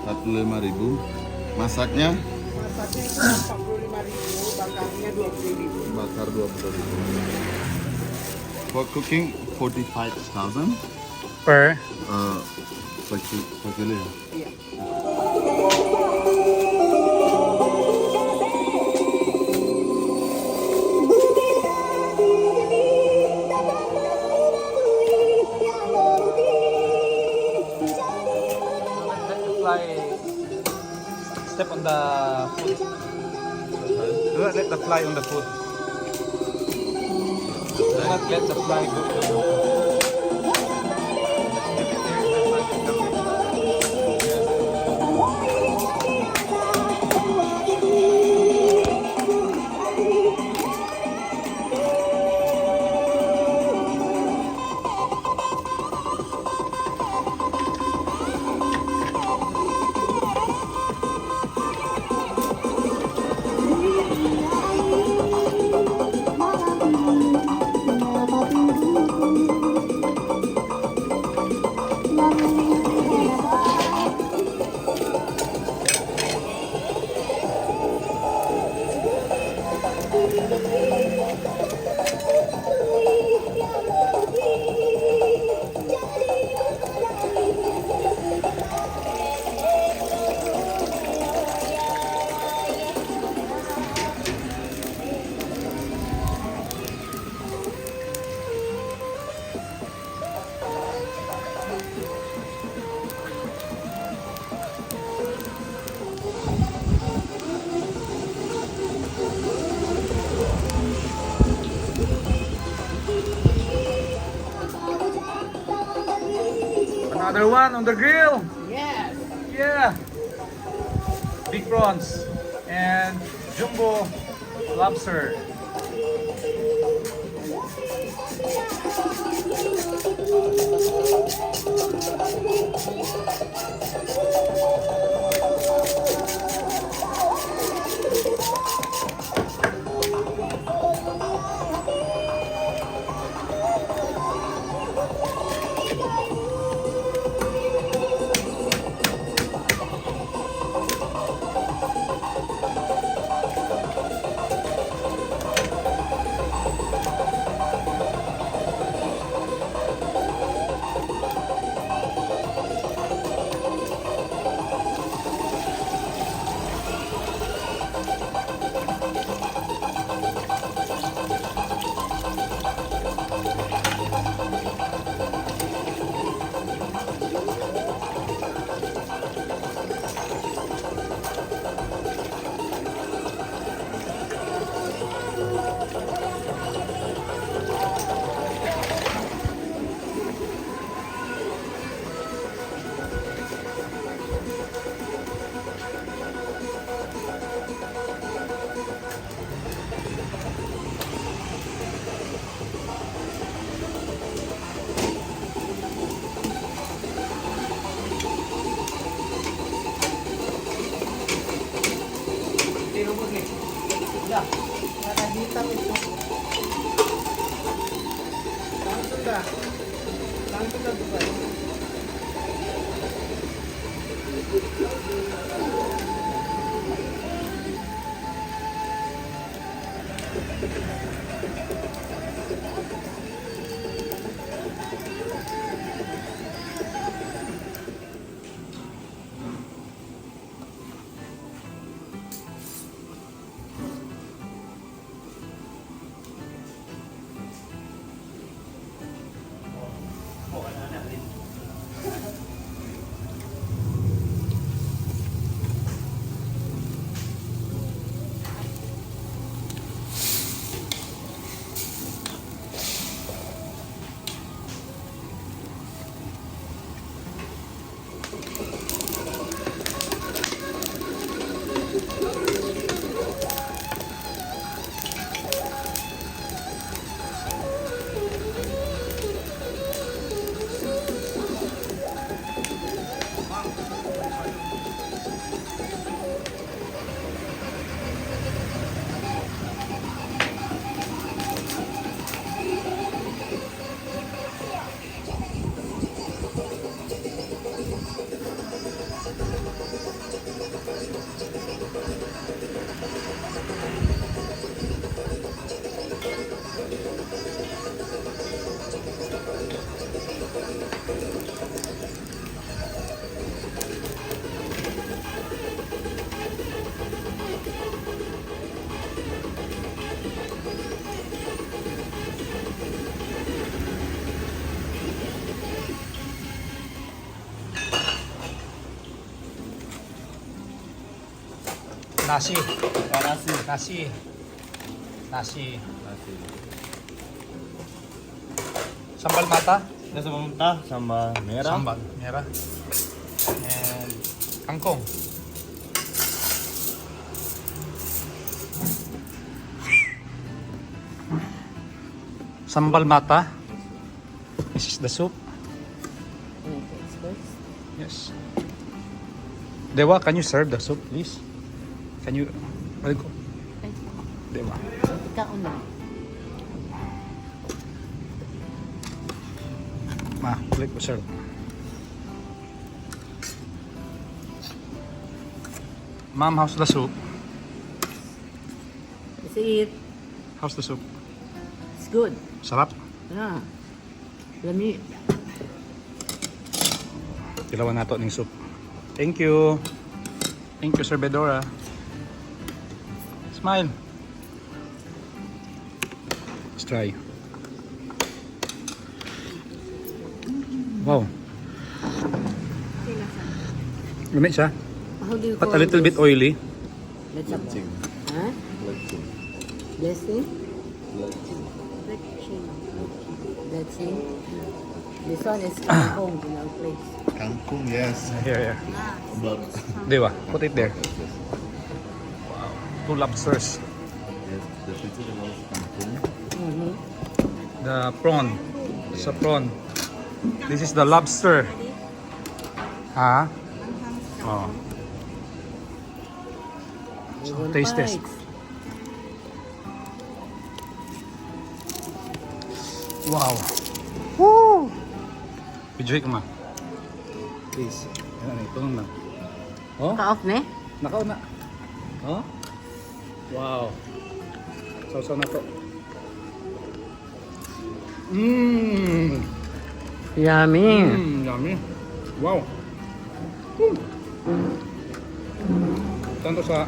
Speaker 4: 45.000. Masaknya
Speaker 9: masaknya itu 45.000, bakarnya 20.000.
Speaker 4: bakar 20.000. For cooking 45,000
Speaker 7: Per?
Speaker 4: per kilo ya.
Speaker 9: Iya.
Speaker 7: Step on the foot. Let the fly on the foot. Do not let the fly go to the foot. Another one on the grill.
Speaker 9: Yes.
Speaker 7: Yeah. Big prawns and jumbo lobster.
Speaker 9: Hitam itu. Langsung dah buka.
Speaker 1: Nasi.
Speaker 8: Nasi.
Speaker 1: Nasi. Nasi. Sambal mata.
Speaker 8: Nasa pamunta, sambal merah.
Speaker 1: Sambal merah. And kangkong. Sambal mata. This is the soup. Yes. Dewa, can you serve the soup, please? Can you? Dewa.
Speaker 2: Ikaw na.
Speaker 1: Ma, click ko serve. Ma'am, how's the soup?
Speaker 2: Kasi
Speaker 1: How's the soup?
Speaker 2: it's good.
Speaker 1: Sarap?
Speaker 2: Yeah. Lami.
Speaker 1: Kilawan nato ning soup. Thank you. Thank you, Sir Bedora. Smile. Let's try. Wow. Lamig siya.
Speaker 2: How do you
Speaker 1: But
Speaker 2: call
Speaker 1: a little
Speaker 2: this?
Speaker 1: bit oily.
Speaker 2: Let's up. Huh? Blessing? Blessing. This one is kangkong in our place.
Speaker 4: Kangkong, yes.
Speaker 1: Here, here.
Speaker 4: But
Speaker 1: Diba? Put it there. Wow. 2 lobsters.
Speaker 4: yes, the picture was kangkong.
Speaker 2: Mm-hmm.
Speaker 1: The prawn. Sa prawn. This is the lobster. Ha? Oh. So, taste test. Wow. Woo! Enjoy ka ma. Please. Yan, ito lang. Oh?
Speaker 2: Ka-off na eh?
Speaker 1: Nakaw na. Oh? Wow. Sausaw na to. Mmm.
Speaker 2: Yummy.
Speaker 1: Yummy. Wow. Tanto sa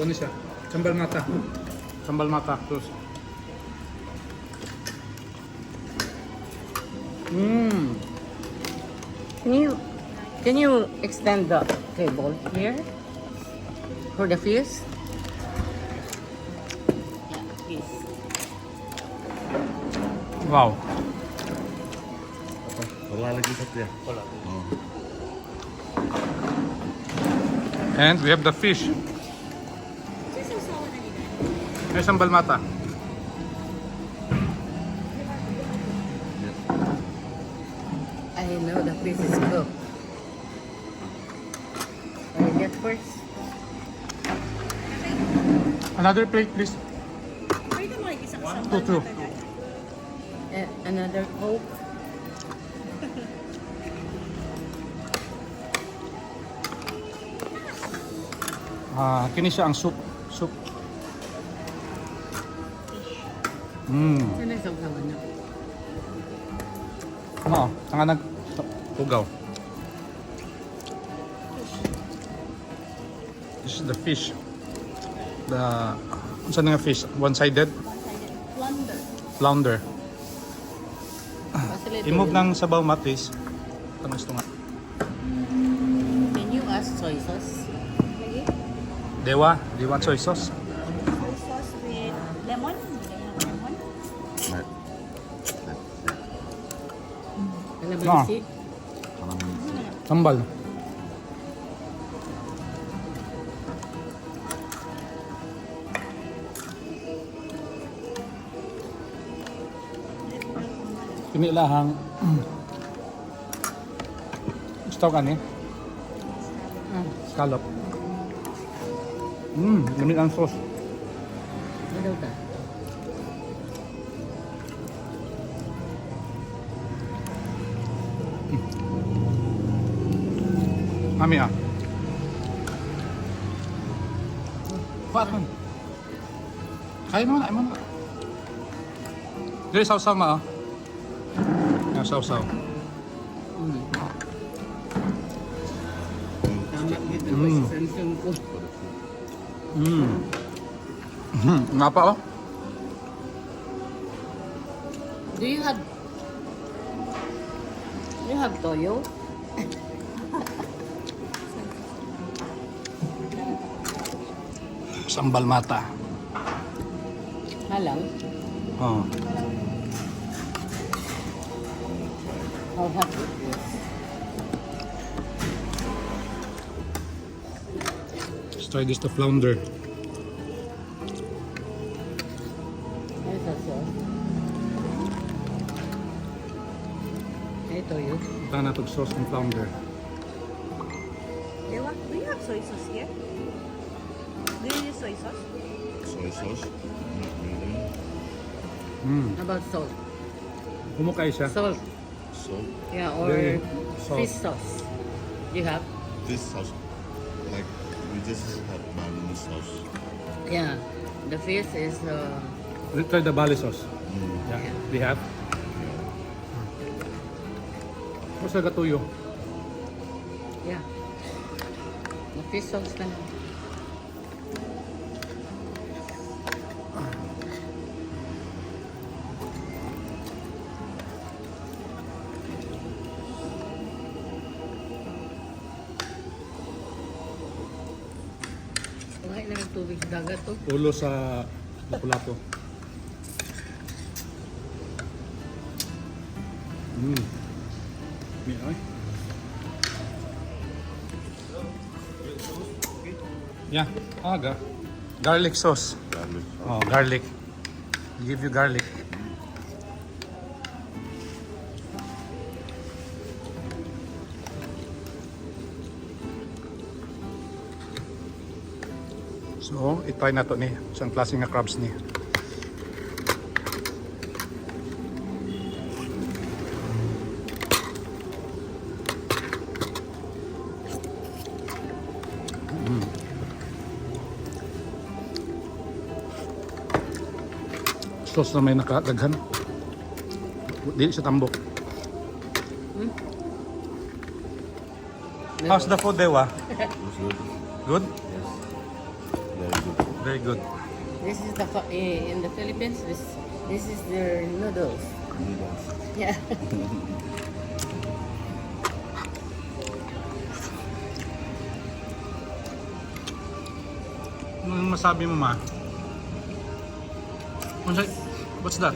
Speaker 1: ano siya? Sambal mata. Sambal mata. Terus.
Speaker 2: Can you extend the table here for the fish? Yeah, please.
Speaker 1: Wow.
Speaker 4: Wala lagi satu ya? Wala. Oh.
Speaker 1: And we have the fish. May sambal mata.
Speaker 2: I know the fish is cooked. What I get first?
Speaker 1: Another plate, please. Two.
Speaker 2: Another Coke.
Speaker 1: Kini siya ang soup. Soup. Mmm.
Speaker 2: Saan ang sausawan na?
Speaker 1: Ano? Ang nagtugaw. This is the fish. Saan nga fish? One-sided? Flounder. I-move ng sabaw ma, please. Ano gusto nga?
Speaker 2: Can you ask soy sauce?
Speaker 1: Dewa, do you want soy sauce?
Speaker 6: Sauce with lemon. Lemon.
Speaker 2: Kalamansi?
Speaker 1: Sambal. Kini lahang gusto ka ni? Scallop. Lamig ang sauce.
Speaker 2: Ano daw ka?
Speaker 1: Mami ah. Kuat man. Kaya naman, ay man. Dili sausaw ma ah. Yan, sausaw.
Speaker 2: Sansong ko.
Speaker 1: Nga pa oh.
Speaker 2: Do you have toyo?
Speaker 7: Sambal mata.
Speaker 2: Halang.
Speaker 7: Oh.
Speaker 2: How hot it is.
Speaker 7: Let's try this, the flounder.
Speaker 2: Ano sa sauce? Ito yun.
Speaker 7: Ito na itong sauce ng flounder.
Speaker 3: Dewa, do you have soy sauce here? Do you use soy sauce?
Speaker 4: Soy sauce. Not really.
Speaker 2: How about salt?
Speaker 7: Kumukay siya.
Speaker 2: Salt.
Speaker 4: Salt.
Speaker 2: Yeah, or
Speaker 7: Very salt.
Speaker 2: fish sauce. You have?
Speaker 4: This sauce, like we just have barbecue sauce.
Speaker 2: Yeah. The fish is
Speaker 7: Let's try the bali sauce.
Speaker 4: Mm.
Speaker 7: Yeah. We have. What's the gatuyo?
Speaker 2: yeah. The fish sauce lang. Kumain na ng tubig sa dagat to.
Speaker 7: Ulo sa lapu-lapu. Ay. Yeah, garlic sauce.
Speaker 4: Garlic.
Speaker 7: Oh, garlic. Give you garlic. So, itry na to ni. Isang klase nga crabs ni. Sauce na may nakadaghan. Dili sa tambok. How's the food, Dewa?
Speaker 4: It's good.
Speaker 7: Good?
Speaker 4: Yes. Very good.
Speaker 7: Very good.
Speaker 2: This is the in the Philippines. This is their noodles.
Speaker 4: Noodles.
Speaker 2: Yeah.
Speaker 7: Anong masabi mo, ma? What's that?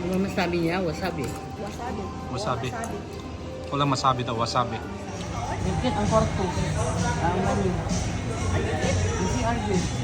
Speaker 2: Ano masabi niya? Wasabi.
Speaker 3: Wasabi.
Speaker 7: Wasabi. Walang masabi daw, wasabi.
Speaker 2: Dikit ang kwarto. Ang mani. Ang CR din.